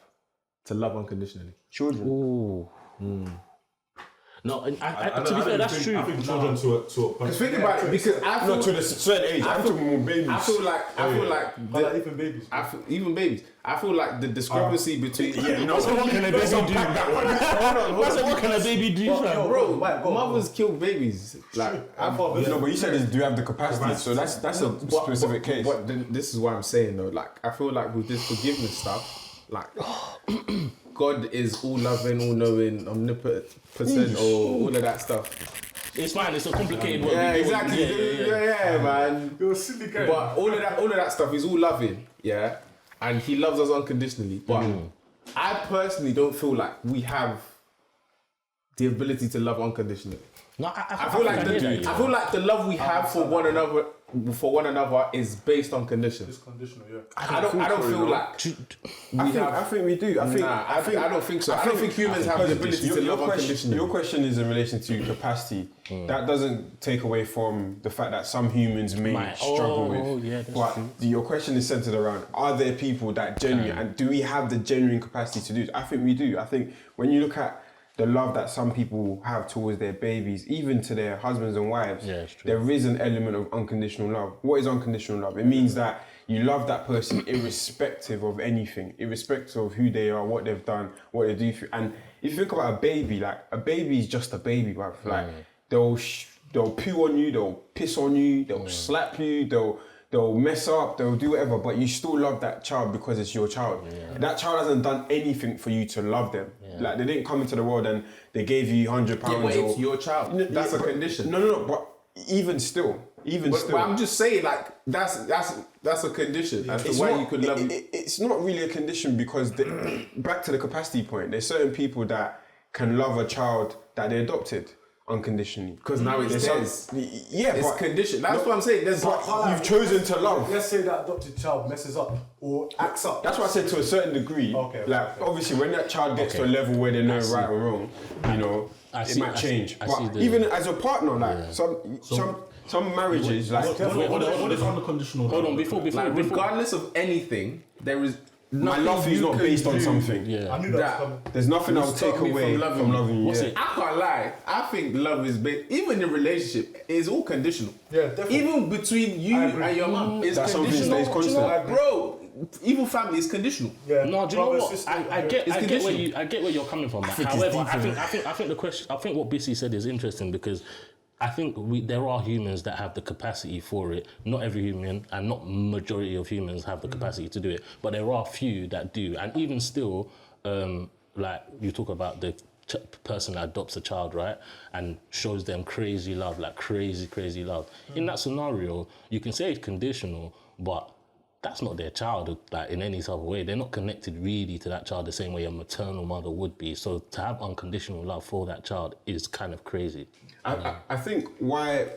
to love unconditionally? Children. Ooh. No, and to be fair, that's true. I think children to a point. Because think about it, because I feel, Not to a certain age. I'm talking more babies. I feel like, But like even babies. even babies. I feel like the discrepancy between So what can a baby do? What can a baby do? fam? bro, mothers kill babies. Like No, but you said do you have the capacity? So that's a specific case. But this is what I'm saying though. Like I feel like with this forgiveness stuff, like God is all loving, all knowing, omnipotent, or all of that stuff. It's fine. It's a complicated one. Yeah, exactly. Yeah. Man. You're a silly guy. But all of that stuff is all loving, yeah, and He loves us unconditionally. But I personally don't feel like we have the ability to love unconditionally. No, I feel like the love we have for one another is based on conditions. It's conditional, yeah. I don't feel like I think we do. I don't think so. I don't think humans have the ability to love unconditionally. Your question is in relation to capacity. That doesn't take away from the fact that some humans may struggle with. Yeah, that's but true. your question is centered around: are there people that genuine, and do we have the genuine capacity to do it? I think we do. I think when you look at the love that some people have towards their babies, even to their husbands and wives, it's true. there is an element of unconditional love. What is unconditional love? It means that you love that person irrespective of anything, irrespective of who they are, what they've done, what they do for you. And if you think about a baby, like a baby is just a baby, bruv. Like they'll poo on you, they'll piss on you, they'll slap you, they'll mess up, they'll do whatever, but you still love that child because it's your child. That child hasn't done anything for you to love them. Like they didn't come into the world and they gave you £100 but it's your child. That's a condition. No, but even still. But I'm just saying, like that's a condition as to why you could love. It's not really a condition because back to the capacity point. There's certain people that can love a child that they adopted. unconditionally. Because now it's There's theirs. Yeah, It's but conditioned. That's what I'm saying. There's you've chosen to love. Let's say that adopted child messes up or acts up. That's why I said to a certain degree. Okay, Like okay. obviously, when that child gets to a Okay. level where they know see. right or wrong, you know, I it see- might I see- change. I But see the- even as a partner, like some marriages, like What is unconditional? Hold on, love? before like regardless of anything, there is my nothing love is you not can based on do something. Yeah. I knew that that was coming. There's nothing will I'll take stop me away from from loving loving you. What's yeah. it? I can't lie. I think love is based, even in relationship, is all conditional. Yeah, definitely. Even between you I agree. and your mum, it's That's something conditional. stays constant. Like, bro, even family is conditional. Yeah. No, do you know Brother, what? sister, I get It's conditional. I get where you're coming from. However, I think the question, I think what Bissy said is interesting because I think there are humans that have the capacity for it. Not every human and not majority of humans have the capacity to do it, but there are few that do. And even still, like you talk about the person that adopts a child, right, and shows them crazy love, like crazy love. In that scenario, you can say it's conditional, but that's not their child, like in any type of way. They're not connected really to that child the same way a maternal mother would be. So to have unconditional love for that child is kind of crazy. I think why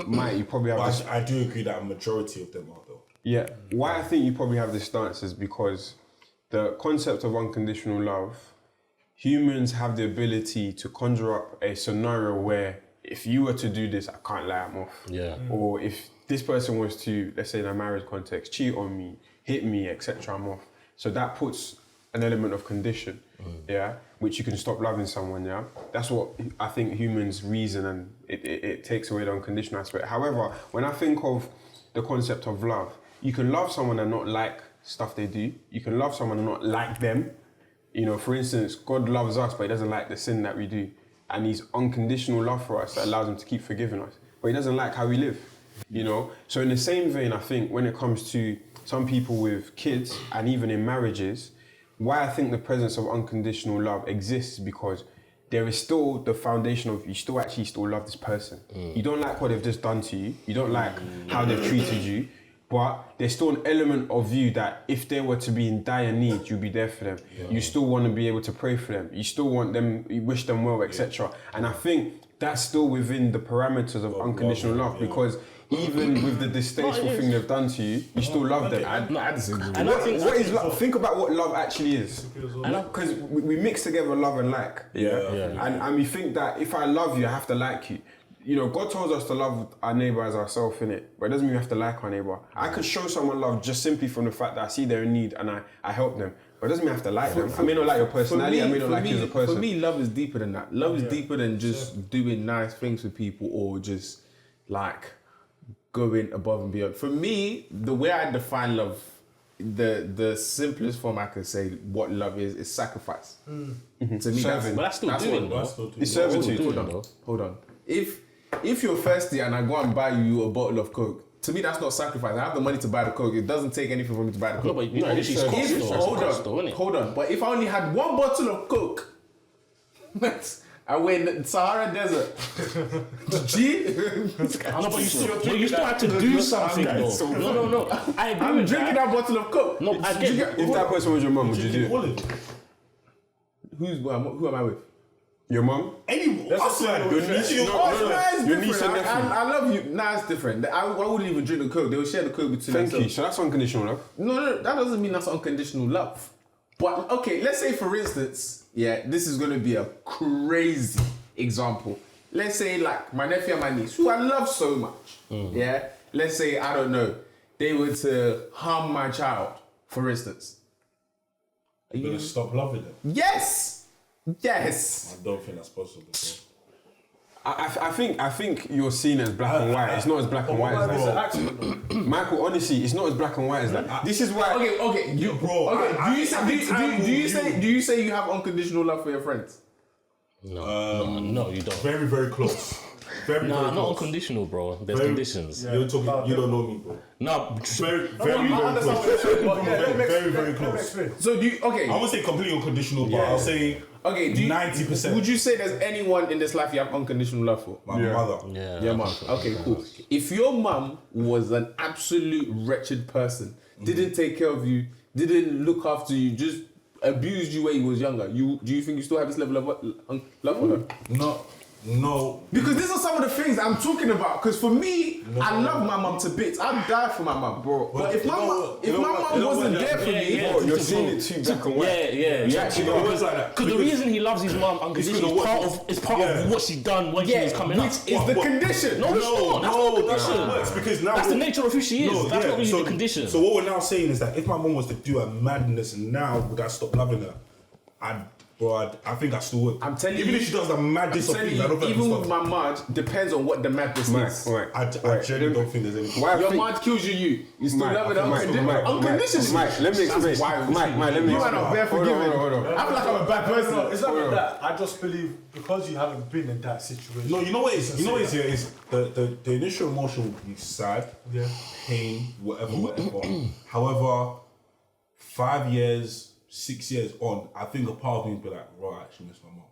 might you probably have But this. I do agree that a majority of them are though. Yeah, why I think you probably have this stance is because the concept of unconditional love, humans have the ability to conjure up a scenario where if you were to do this, I can't lie, I'm off. Yeah. Or if this person was to, let's say in a marriage context, cheat on me, hit me, etc., I'm off. So that puts an element of condition, yeah, which you can stop loving someone, yeah. That's what I think humans reason, and it takes away the unconditional aspect. However, when I think of the concept of love, you can love someone and not like stuff they do. You can love someone and not like them. You know, for instance, God loves us, but he doesn't like the sin that we do. And he's unconditional love for us that allows him to keep forgiving us. But he doesn't like how we live, you know? So in the same vein, I think when it comes to some people with kids and even in marriages, why I think the presence of unconditional love exists is because there is still the foundation of you still love this person. You don't like what they've just done to you. You don't like how they've treated you. But there's still an element of you that if they were to be in dire need, you'll be there for them. You still want to be able to pray for them. You still want them, you wish them well, etc. And I think that's still within the parameters of unconditional love because even with the distasteful thing they've done to you, you still love them. I disagree. And I think What is love? Think about what love actually is. Because we mix together love and like. And we think that if I love you, I have to like you. You know, God tells us to love our neighbour as ourselves, innit? But it doesn't mean we have to like our neighbour. I could show someone love just simply from the fact that I see they're in need and I help them. But it doesn't mean I have to like them. I may not like your personality, I may not like you as a person. For me, love is deeper than that. Love is deeper than just doing nice things with people or just like going above and beyond. For me, the way I define love, the simplest form I can say what love is sacrifice. To me, Serving. but that's still doing though. It's servitude. Hold on. If you're thirsty and I go and buy you a bottle of Coke, to me that's not sacrifice. I have the money to buy the Coke. It doesn't take anything for me to buy the Coke. No, but you know, obviously it's cost though. Hold on. But if I only had one bottle of Coke, I went in the Sahara Desert. G? No, but you still have to do something though. No. I agree I'm with drinking that bottle of Coke. No, I get that. If that person was your mum, would you do it? Who am I with? Your mum? Anyone? Your niece? Your niece and nephew. I love you. Nah, it's different. I wouldn't even drink the Coke. They would share the Coke between Thank themselves. you. So that's unconditional love. No, that doesn't mean that's unconditional love. But okay, let's say for instance, yeah, this is gonna be a crazy example. Let's say like my nephew and my niece, who I love so much, yeah. Let's say I don't know, they were to harm my child, for instance. You're gonna stop loving them? Yes. I don't think that's possible. I think you're seen as black and white. It's not as black and white as It's an that. accident. Michael, honestly, it's not as black and white as that. This is why. Okay, do you say you have unconditional love for your friends? No, you don't. Very, very close. Very, Nah, very not close. unconditional, bro. There's Very- conditions. You're talking. You don't know me, bro. No, Very, very, very close. Very, very close. So do you? Okay. I won't say completely unconditional, but I'll say Okay, 90%. Would you say there's anyone in this life you have unconditional love for? my mother. yeah. Your mum. Okay, cool. If your mum was an absolute wretched person, didn't take care of you, didn't look after you, just abused you when you was younger, do you think you still have this level of love for her? No, No. Because these are some of the things I'm talking about. Because for me, I love my mum to bits. I'd die for my mum. But if my mum wasn't there for me, You're seeing it too black and white. Yeah. Because the reason he loves his mum unconditionally is part of what she done when she was coming up. which is the condition. No, it's not. That's not the condition. It's because now That's the nature of who she is. That's not really the condition. So what we're now saying is that if my mum was to do a madness now, would I stop loving her? I think I still would. I'm telling even you, if she does the maddest of things, I don't think even I with my mud, depends on what the madness is. I genuinely don't think there's any. Your mud kills you. You still love it unconditionally. Mike, let me explain. Mike, let me explain. You are not bare forgiving. Hold on. I feel like I'm a bad person. It's not like that. I just believe because you haven't been in that situation. No, you know what it is? You know what it is here is the initial emotion will be sad, pain, whatever. However, 5 years, 6 years on, I think a part of me would be like, right, I actually miss my mom.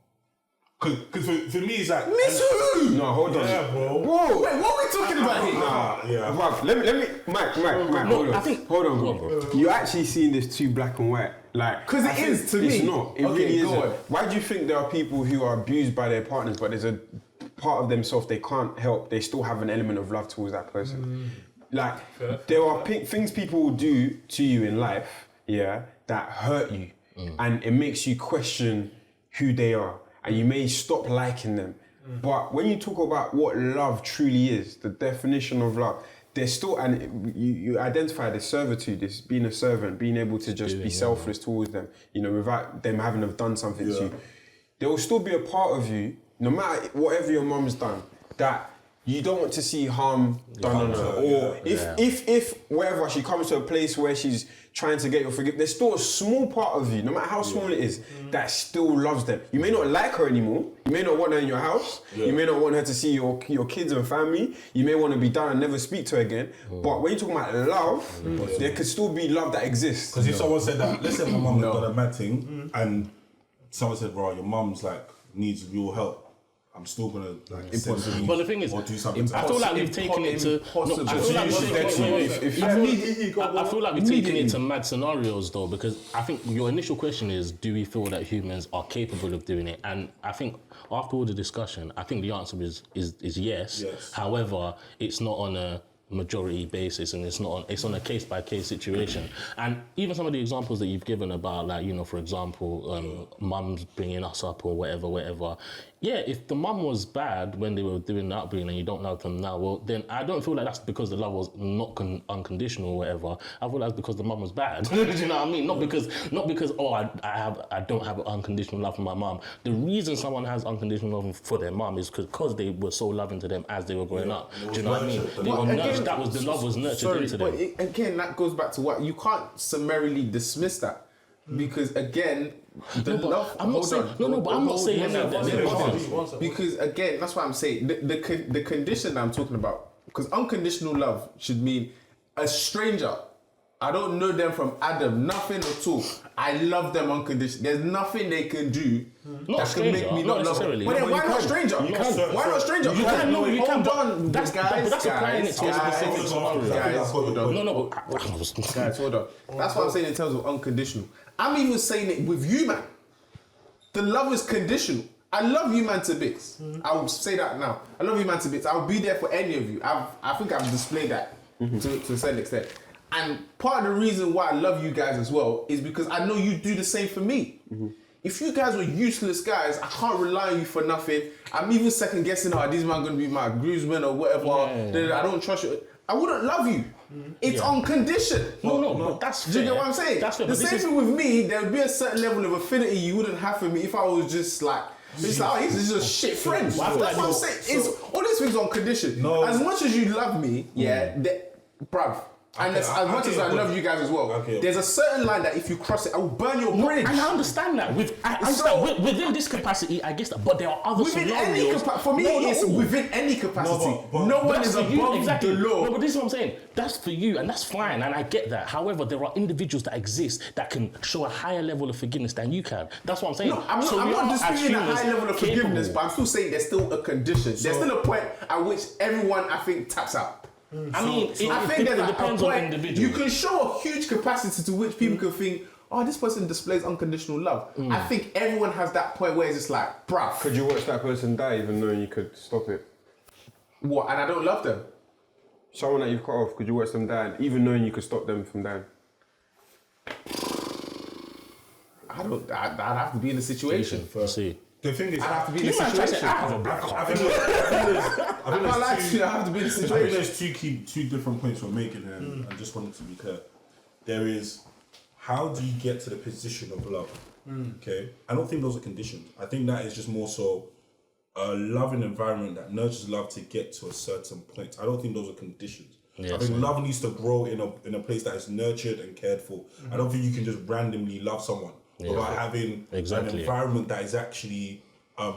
Because for me, it's like... Miss who? No, hold on. Yeah, bro. Whoa. Wait, what are we talking about here? Bruv, let me, Mike, hold on. Hold on, bro. You actually seeing this too black and white. Like, because it is to me. It's not. It really isn't. Why do you think there are people who are abused by their partners, but there's a part of themselves they can't help? They still have an element of love towards that person. Like, there are things people will do to you in life, that hurt you, and it makes you question who they are, and you may stop liking them. But when you talk about what love truly is, the definition of love, there's still, and you identify the servitude, this being a servant, being able to just be selfless towards them, without them having have done something to you. There will still be a part of you, no matter whatever your mum's done, that you don't want to see harm done on her. Or if wherever she comes to a place where she's trying to get your forgiveness, there's still a small part of you, no matter how small it is, that still loves them. You may not like her anymore. You may not want her in your house. You may not want her to see your kids and family. You may want to be done and never speak to her again. But when you're talking about love, there could still be love that exists. Because if someone said that, let's say my mum had done a mad thing, and someone said, bro, your mum's like needs your help, I'm still gonna like send but the thing is, or do something. I feel like we've taken it to. I feel like we've taken it to mad scenarios though, because I think your initial question is, do we feel that humans are capable of doing it? And I think after all the discussion, I think the answer is yes. However, it's not on a majority basis, and it's on a case by case situation. And even some of the examples that you've given about, like, for example, mums bringing us up or whatever. Yeah, if the mum was bad when they were doing the upbringing and you don't love them now, well, then I don't feel like that's because the love was not unconditional or whatever. I feel like that's because the mum was bad. Do you know what I mean? Not because I don't have unconditional love for my mum. The reason someone has unconditional love for their mum is because they were so loving to them as they were growing up. Do you know what I mean? They were nurtured. The love was nurtured into them. But again, that goes back to what you can't summarily dismiss that. Because again, I'm not saying that. Because again, that's what I'm saying. The condition that I'm talking about, because unconditional love should mean a stranger. I don't know them from Adam, nothing at all. I love them unconditionally. There's nothing they can do that can make me not love them. But then why not stranger? Why not stranger? You can. Hold on, that's applying it to a specific scenario. Guys, hold on. Guys, hold on. That's what I'm saying in terms of unconditional. I'm even saying it with you, man. The love is conditional. I love you, man, to bits. I will say that now. I love you, man, to bits. I'll be there for any of you. I think I've displayed that to a certain extent. And part of the reason why I love you guys as well is because I know you do the same for me. If you guys were useless guys, I can't rely on you for nothing. I'm even second guessing, these men going to be my groomsmen or whatever. I don't trust you. I wouldn't love you. It's on condition. No, but that's fair. Do you get what I'm saying? That's fair, the same thing with me, there would be a certain level of affinity you wouldn't have for me if I was just like, he's just a shit friend. That's what I'm saying. All these things on condition. As much as you love me, bruv, and as much as I love you guys as well, there's a certain line that if you cross it, I will burn your bridge. And I understand that. Within this capacity, I guess that. But there are other scenarios. For me, it's within any capacity. No one is above the law. No, but this is what I'm saying. That's for you, and that's fine, and I get that. However, there are individuals that exist that can show a higher level of forgiveness than you can. That's what I'm saying. No, I'm not disputing a high level of forgiveness, but I'm still saying there's still a condition. There's still a point at which everyone, I think, taps out. I think there's it depends on individuals. You can show a huge capacity to which people can think, oh, this person displays unconditional love. I think everyone has that point where it's just like, bruh. Could you watch that person die even knowing you could stop it? What? And I don't love them. Someone that you've cut off, could you watch them die even knowing you could stop them from dying? I'd have to be in a situation. See. The thing is, I'd have to be in a situation. I can't lie to you, I have to be in a I think situation. there's two different points we're making here, and I just wanted to be clear. There is, how do you get to the position of love? Okay, I don't think those are conditions. I think that is just more so a loving environment that nurtures love to get to a certain point. I don't think those are conditions. I think love needs to grow in a place that is nurtured and cared for. I don't think you can just randomly love someone without having an environment that is actually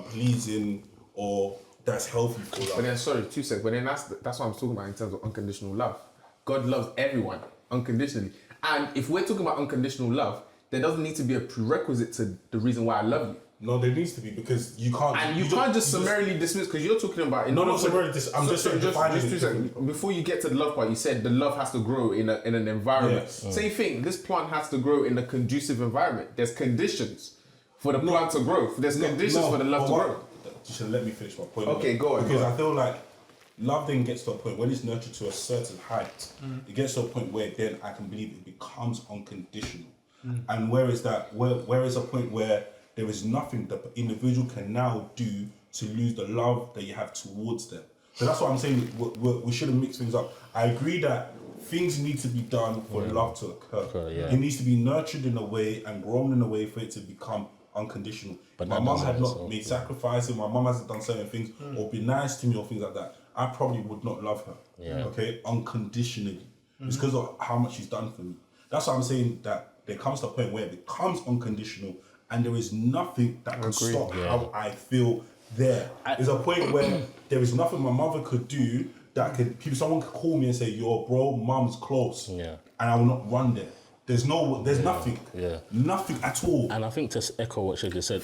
pleasing or that's healthy for love. But then, sorry, 2 seconds. But then that's what I'm talking about in terms of unconditional love. God loves everyone unconditionally. And if we're talking about unconditional love, there doesn't need to be a prerequisite to the reason why I love you. No, there needs to be, because you can't. And you can't just summarily dismiss, because you're talking about. Not summarily dismiss. I'm just defining just 2 seconds. Before you get to the love part, you said the love has to grow in an environment. Yes. Same thing. This plant has to grow in a conducive environment. There's conditions for the plant to grow. There's conditions for the love to grow. You should let me finish my point. Okay, go on. Because I feel like love then gets to a point when it's nurtured to a certain height. It gets to a point where then I can believe it becomes unconditional. And where is that? Where is a point where there is nothing that the individual can now do to lose the love that you have towards them? So that's what I'm saying. We shouldn't mix things up. I agree that things need to be done for love to occur. It needs to be nurtured in a way and grown in a way for it to become unconditional. But my mum had not made sacrifices, my mum hasn't done certain things or been nice to me or things like that, I probably would not love her. Okay, unconditionally. It's because of how much she's done for me. That's why I'm saying that there comes to a point where it becomes unconditional and there is nothing that can stop how I feel there. There's a point where there is nothing my mother could do that someone could call me and say, yo bro, mum's close. And I will not run there. There's nothing. Nothing at all. And I think to echo what Sheg just said,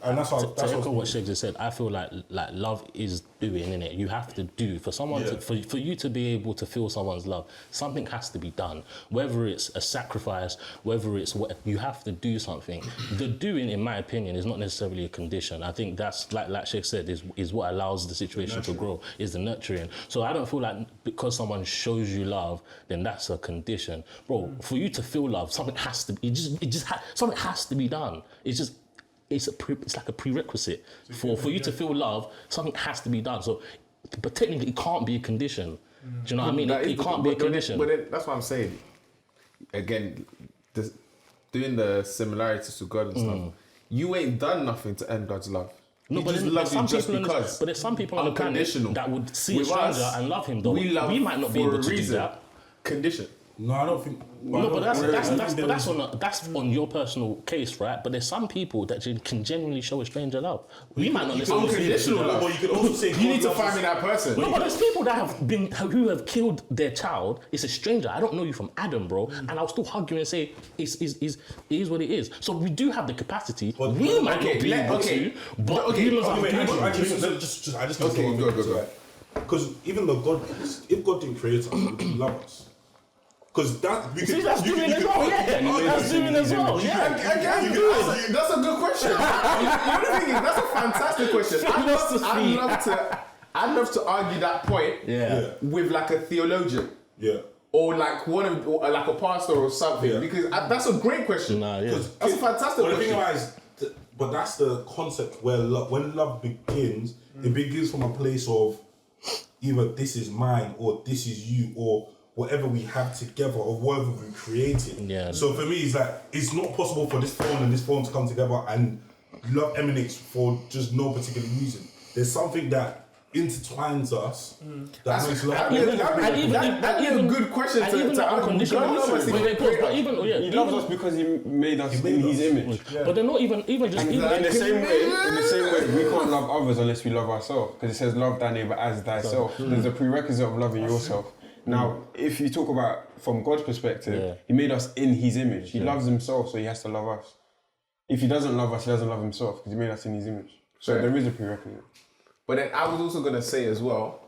and that's to echo what Sheg just said, I feel like love is doing, innit? You have to do for someone for you to be able to feel someone's love, something has to be done. Whether it's a sacrifice, whether it's what, you have to do something. The doing, in my opinion, is not necessarily a condition. I think that's like Sheg said, is what allows the situation to grow, is the nurturing. So I don't feel like because someone shows you love, then that's a condition. Bro, for you to feel love, something has to be, something has to be done. It's like a prerequisite for you to feel love. Something has to be done. So, but technically, it can't be a condition. Do you know what I mean? It can't be a condition. But then, that's what I'm saying. Again, doing the similarities to God and stuff. You ain't done nothing to earn God's love. No, but there's some people on the planet that would see a stranger and love him. Though we might not be able to do that. Condition. No, I don't think. No, but that's on your personal case, right? But there's some people that can genuinely show a stranger love. We might not necessarily. Unconditional love. Or you could also say you need to find me that person. No, but there's people that who have killed their child. It's a stranger. I don't know you from Adam, bro, and I'll still hug you and say it is what it is. So we do have the capacity. But we might not be able to, but humans are good. I just go. Because even though if God didn't create us, He wouldn't love us. Because that that's doing as well. That's doing as well. That's a good question. That's a fantastic question. I'd love to argue that point with like a theologian. Or like like a pastor or something. Because that's a great question. That's a fantastic question. But that's the concept where when love begins, it begins from a place of either this is mine or this is you or whatever we have together or whatever we created. So for me, it's like it's not possible for this phone and this phone to come together and love emanates for just no particular reason. There's something that intertwines us that makes love. That's a good question to unconditional love. He loves us because he made us in His image. But they're not even just in the same way we can't love others unless we love ourselves, because it says love thy neighbor as thyself. There's a prerequisite of loving yourself. Now, if you talk about from God's perspective, He made us in His image. He loves Himself, so He has to love us. If He doesn't love us, He doesn't love Himself because He made us in His image. So there is a prerequisite. But then I was also going to say as well,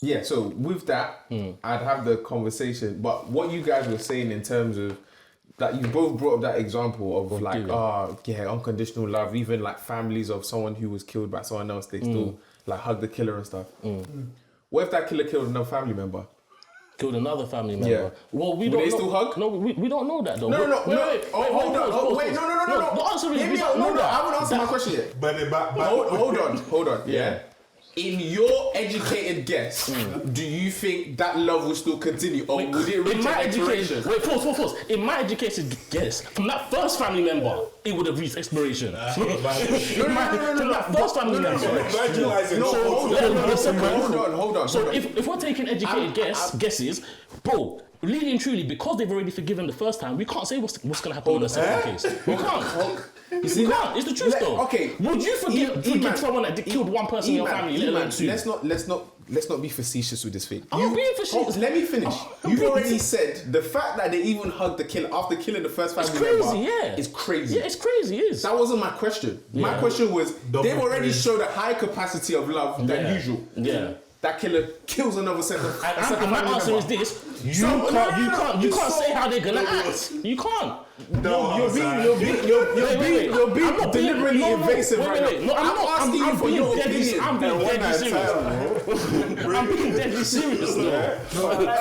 Yeah, so with that, I'd have the conversation. But what you guys were saying in terms of that, you both brought up that example of like, unconditional love. Even like families of someone who was killed by someone else, they still like hug the killer and stuff. What if that killer killed another family member? Killed another family member. Yeah. Well, we Would don't they know. still hug? No, we don't know that though. No. Wait, Hold on. Wait, no. The answer is Hear we me don't out. know No, that. I haven't answered my question yet. But Hold on. Yeah. In your educated guess, do you think that love will still continue, or would it reach In my an expiration? education, pause. In my educated guess, from that first family member, it would have reached expiration. From that first family member. Hold on. So if we're taking educated guesses, bro, really and truly, because they've already forgiven the first time, we can't say what's going to happen in the second case. We can't. You see, can't. It's the truth though. Okay. Would you forgive someone that killed one person in your family, let alone two? Let's not be facetious with this thing. I'm being facetious. Let me finish. You've already said the fact that they even hugged the killer after killing the first family member is crazy. Yeah, it's crazy. It is. That wasn't my question. My question was, they've already showed a high capacity of love than usual. Yeah. That killer kills another second. And my answer is this: you can't say how they're gonna act. You can't. You're being deliberately invasive right now. I'm asking you for your opinion. I'm being deadly serious. I'm being deadly serious though.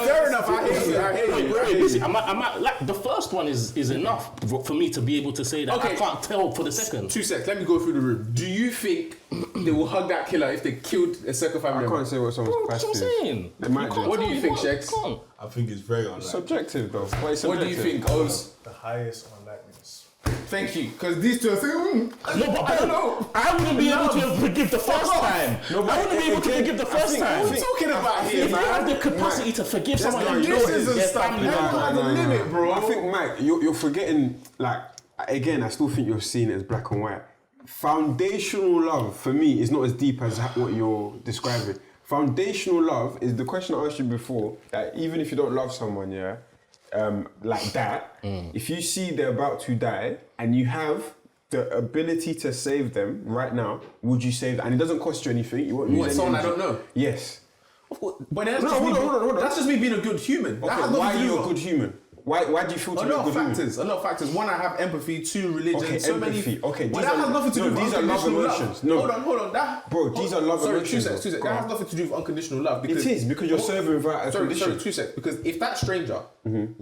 Fair enough. I hear you. Like the first one is enough for me to be able to say that. I can't tell for the second. 2 seconds. Let me go through the room. Do you think they will hug that killer if they killed a second family member? I can't say what someone's That's what I'm capacity is. saying. They might do. What do you think, Shex? I think it's very unlikely. Subjective though. What do you think, Oz? The highest unlikeliness. Thank you, because these two are saying, No, but I don't know. I wouldn't be able to forgive the first time. I wouldn't be able to forgive the first time. What are we talking about here, If you have man? the capacity to forgive someone not and know conditions and their stuff. family No, member. no, the limit, bro. I think, Mike, you're forgetting, like, again, I still think you're seeing it as black and white. Foundational love, for me, is not as deep as what you're describing. Foundational love is the question I asked you before, that even if you don't love someone, like that, if you see they're about to die and you have the ability to save them right now, would you save them? And it doesn't cost you anything. You won't use What, any someone I energy. don't know? Yes. But that's Hold on. That's just me being a good human. Okay, why are you a good human? Why do you feel to A be a lot good of human? factors. A lot of factors. One, I have empathy. Two, religion. Okay, so empathy. many. Okay, But these that are- has nothing to do no, with these are love unconditional emotions. No. Hold on. Bro, these are love Sorry, emotions, 2 seconds. though. That has nothing to do with unconditional love. Because, It is, because you're serving without a condition. Sorry, 2 seconds. Because if that stranger,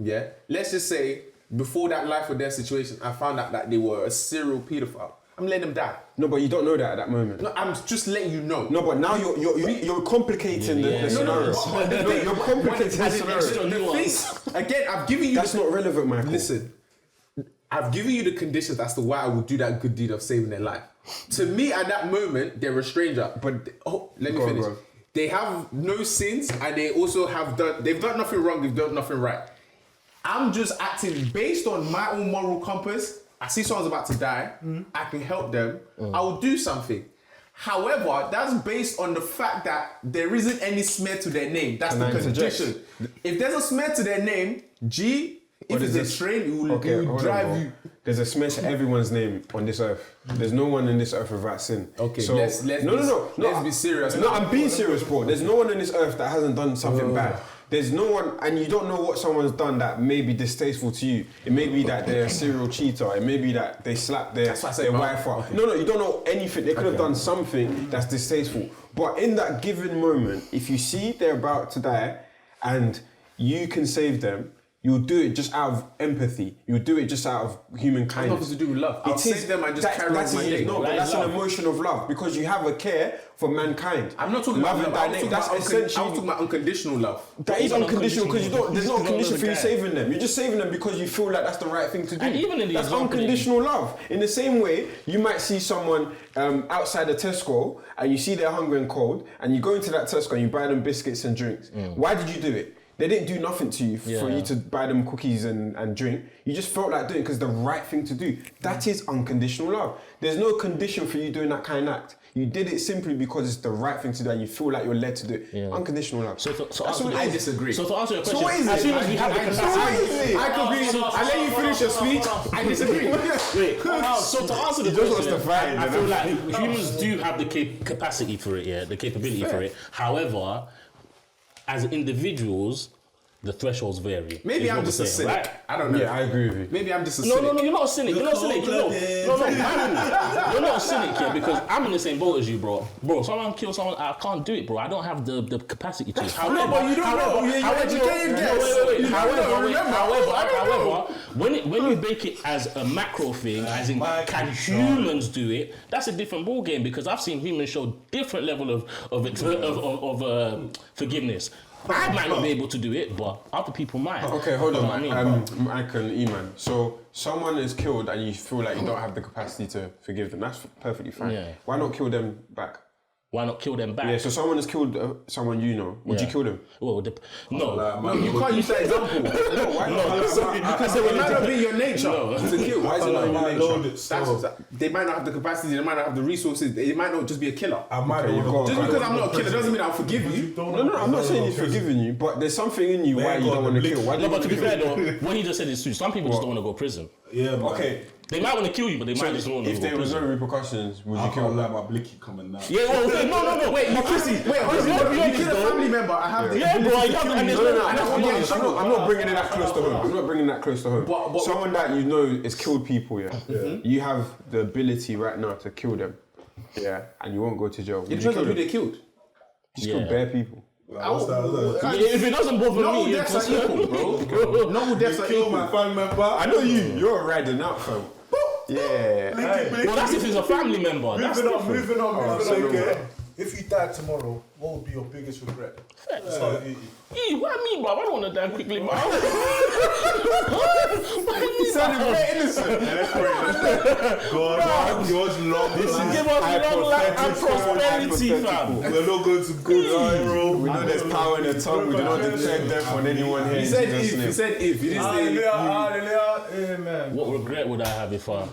yeah, let's just say before that life or death situation, I found out that they were a serial pedophile, I'm letting them die. No, but you don't know that at that moment. No, I'm just letting you know. No, but now you're complicating the scenario. No, you're complicating the scenario. Again, I've given you. That's not relevant, Michael. Listen, I've given you the conditions as to why I would do that good deed of saving their life. To me, at that moment, they're a stranger. But let me Go on, finish. go on. They have no sins, and they also they've done nothing wrong. They've done nothing right. I'm just acting based on my own moral compass. I see someone's about to die. I can help them. I will do something. However, that's based on the fact that there isn't any smear to their name. That's the condition. If there's a smear to their name, if it's a train, it will drive you. There's a smear to everyone's name on this earth. There's no one in this earth without sin. Okay, so let's be serious. No, I'm being serious, bro. There's no one on this earth that hasn't done something bad. There's no one, and you don't know what someone's done that may be distasteful to you. It may be that they're a serial cheater. It may be that they slapped their wife up. Okay. No, you don't know anything. They could have done something that's distasteful. But in that given moment, if you see they're about to die and you can save them, you'll do it just out of empathy. You'll do it just out of human kindness. Nothing to do with love. I'll save them and just carry on my day. No, but that's an emotion of love because you have a care for mankind. I'm not talking about love. I'm essentially talking about unconditional love. That is unconditional because there's no condition for you saving them. You're just saving them because you feel like that's the right thing to do. And even in the that's example, unconditional love. In the same way, you might see someone outside a Tesco and you see they're hungry and cold, and you go into that Tesco and you buy them biscuits and drinks. Why did you do it? They didn't do nothing to you for you to buy them cookies and drink. You just felt like doing it because the right thing to do. That is unconditional love. There's no condition for you doing that kind of act. You did it simply because it's the right thing to do and you feel like you're led to do it. Yeah. Unconditional love. I disagree. So to answer your question, what is as it? soon as we have the capacity, I let you finish your speech. I disagree. Wait, so to answer the question, I feel like humans do have the capacity for it, the capability for it. However, as individuals, the thresholds vary. Maybe is I'm what just a we're saying, cynic. right? I don't know. Yeah, I agree with you. Maybe I'm just a No, cynic. you're not a cynic. You're not a cynic. No, Michael. You're not a cynic here because I'm in the same boat as you, bro. Bro, someone kills someone, I can't do it, bro. I don't have the capacity to. No, but you don't know. You're educated guess. Wait. Remember. However, when you make it as a macro thing, as in can humans do it, that's a different ball game because I've seen humans show different level of forgiveness. I might not be able to do it, but other people might. Okay, hold You know on, what I mean? Mike and E-Man. So someone is killed and you feel like you don't have the capacity to forgive them. That's perfectly fine. Yeah. Why not kill them back? Why not kill them back? Yeah, so someone has killed someone you know. Would you kill them? Well, no. No, you can't use that example. No, why not? Because it might not be your nature to kill. Why is it not in your nature? They might not have the capacity, they might not have the resources, they might not just be a killer. Just because I'm not a killer doesn't mean I'll forgive you. No, I'm not saying he's forgiving you, but there's something in you why you don't want to kill. Why do No, you but want to to be kill? fair though, what he just said is true. Some people just don't want to go to prison. Yeah, man. Okay, They might want to kill you, but they might just want to if go there to was no prison. repercussions, would I you kill can't them? lie, my blicky coming now. Yeah, well, okay, no, wait, but Chrissy, Wait, you kill a family member, I have the yeah, bro, ability you to have kill to, and you. there's no, I'm not bringing it that close to home. I'm not bringing that close to home. But- Someone that you know has killed people, you have the ability right now to kill them, and you won't go to jail. Would It you depends kill on who them? they killed. Just kill bare people. What's that? Yeah, if it doesn't bother Not all me, deaths are equal, bro. Not all deaths are Kill equal. my family member. I know you. You're riding out, fam. Yeah. well, that's if it's a family member. That's different. Moving on. okay. If you died tomorrow, what would be your biggest regret? Start with you. What I mean, bro? I don't want to die quickly, bro. He sounded very innocent. God, yours long. Give us long life and prosperity, fam. We're not going to go tomorrow. We know there's power in the tongue. We do not declare death on anyone here. He said if, he said if. He didn't say Hallelujah, amen. What regret would I have if I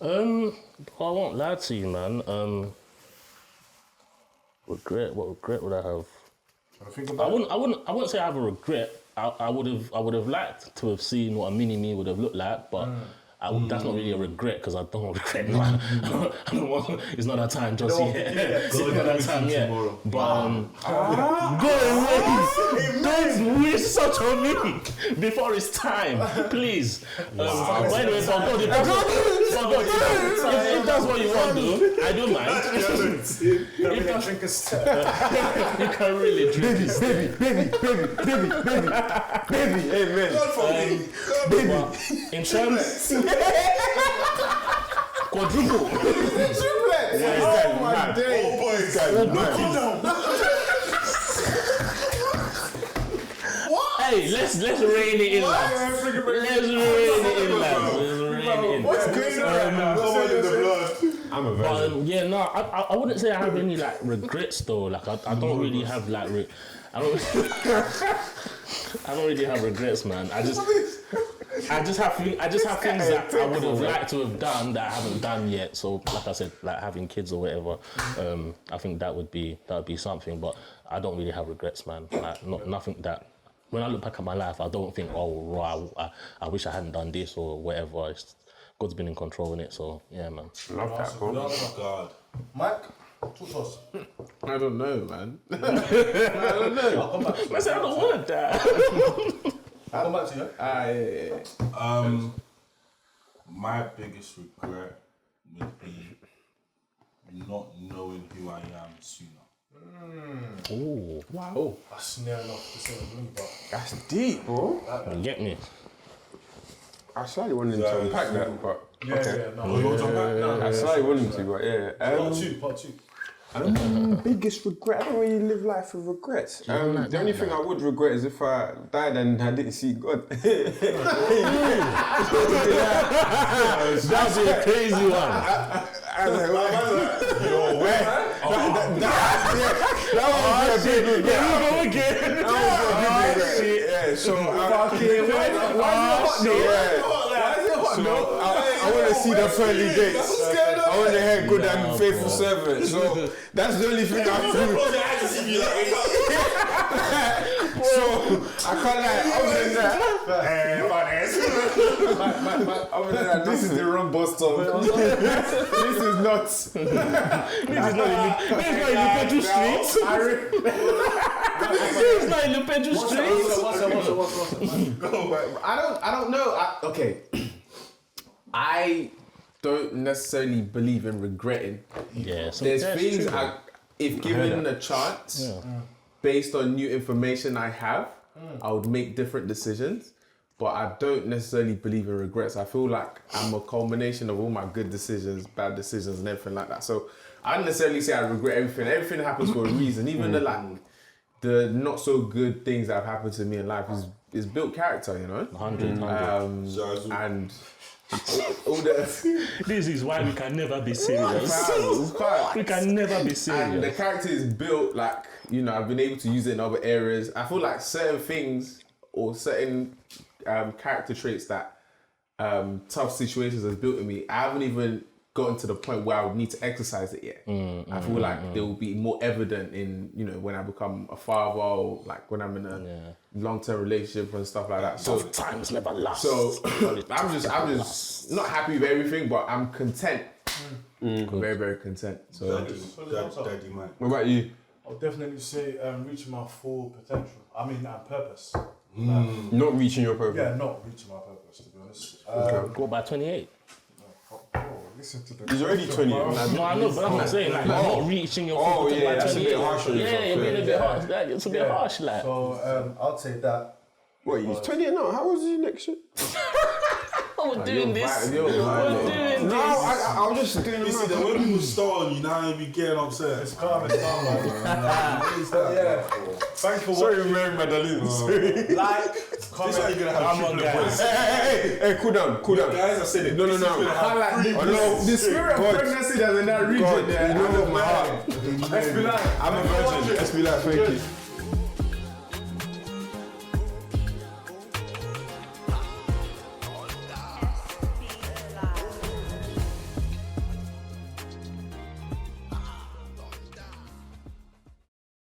I won't lie to you, man. What regret would I have? I wouldn't say I have a regret. I would have liked to have seen what a mini me would have looked like, but that's not really a regret because I don't regret now. It's not that time just yet. It's not that time yet. But go away! Don't wish such on me before it's time, please. But anyway, if that's what you want to do, I don't mind. If that's, Drink a step. you can really drink it. Baby, amen. But in terms quadruple. oh my day. Hey, let's rein it in, lads. Let's rein it in, lads. What's going on? I'm a virgin. But yeah, no, I wouldn't say I have any like regrets though. Like I don't really have like I don't really have regrets, man. I just have things that I would have liked to have done that I haven't done yet. So like I said, like having kids or whatever, I think that would be something. But I don't really have regrets, man. Like nothing that. When I look back at my life, I don't think, oh, right, I wish I hadn't done this or whatever. God's been in control in it, so yeah, man. Love that, bro. Oh, God. Mike, talk to us. I don't know, man. I'll come back to you. I said I don't want that. I'll come back to you. My biggest regret would be not knowing who I am sooner. Ooh, Wow. That's near enough to say me, but That's deep, bro. you get me? I slightly wanted to unpack that, but no. I slightly wanted to, but yeah. Part two. Biggest regret? I don't really live life with regrets. The only thing I would regret is if I died and I didn't see God. That'd be a crazy one. That would be a big regret. Yeah, so I want to see the pearly gates. I want to hear good and faithful servant. So that's the only thing I feel. So I can't lie. Other than that, This is the wrong bus stop. This is not. This is not in the streets. He's not in the bedroom streets. I don't know. Okay. I don't necessarily believe in regretting. Yeah, There's that's things true. if given a chance, based on new information I have, I would make different decisions. But I don't necessarily believe in regrets. I feel like I'm a culmination of all my good decisions, bad decisions, and everything like that. So I don't necessarily say I regret everything. Everything happens for a reason. Even the not so good things that have happened to me in life is built character, you know. 100. And all the This is why we can never be serious. it's quite, We can never be and the serious. character is built like, you know, I've been able to use it in other areas. I feel like certain things or certain character traits that tough situations has built in me, I haven't even gotten to the point where I would need to exercise it yet. I feel like they will be more evident in, you know, when I become a father or like when I'm in a long-term relationship and stuff like that. So Tough times never last. So I'm just not happy with everything, but I'm content. Very, very content. So Daddy man. What about you? I'll definitely say reaching my full potential. I mean, purpose. Not reaching your purpose. Yeah, not reaching my purpose, to be honest. Go by 28. Listen to the. He's already 20. No, I know, but I'm not saying like not reaching your full potential by that's a 28. bit harsh on yourself. Yeah, you're being a bit harsh. Like, it's a bit harsh, like. So I'll say that. What, he's 20 now? How old is he next year? We're doing this. you're We're violent. doing No, this. I'm just doing You see, that when people start on you, now you be getting upset. It's calm, yeah. Thanks for Sorry, watching. Mary Magdalene. Like, This is how you're comment. gonna have Come on, triple guys. points. Hey, cool down. Guys, I said it. No. This is gonna have I like three the, points. the spirit of God. pregnancy that's in that region. God, Yeah, you know my heart. Let's be like. I'm a virgin. Let's be like, thank you.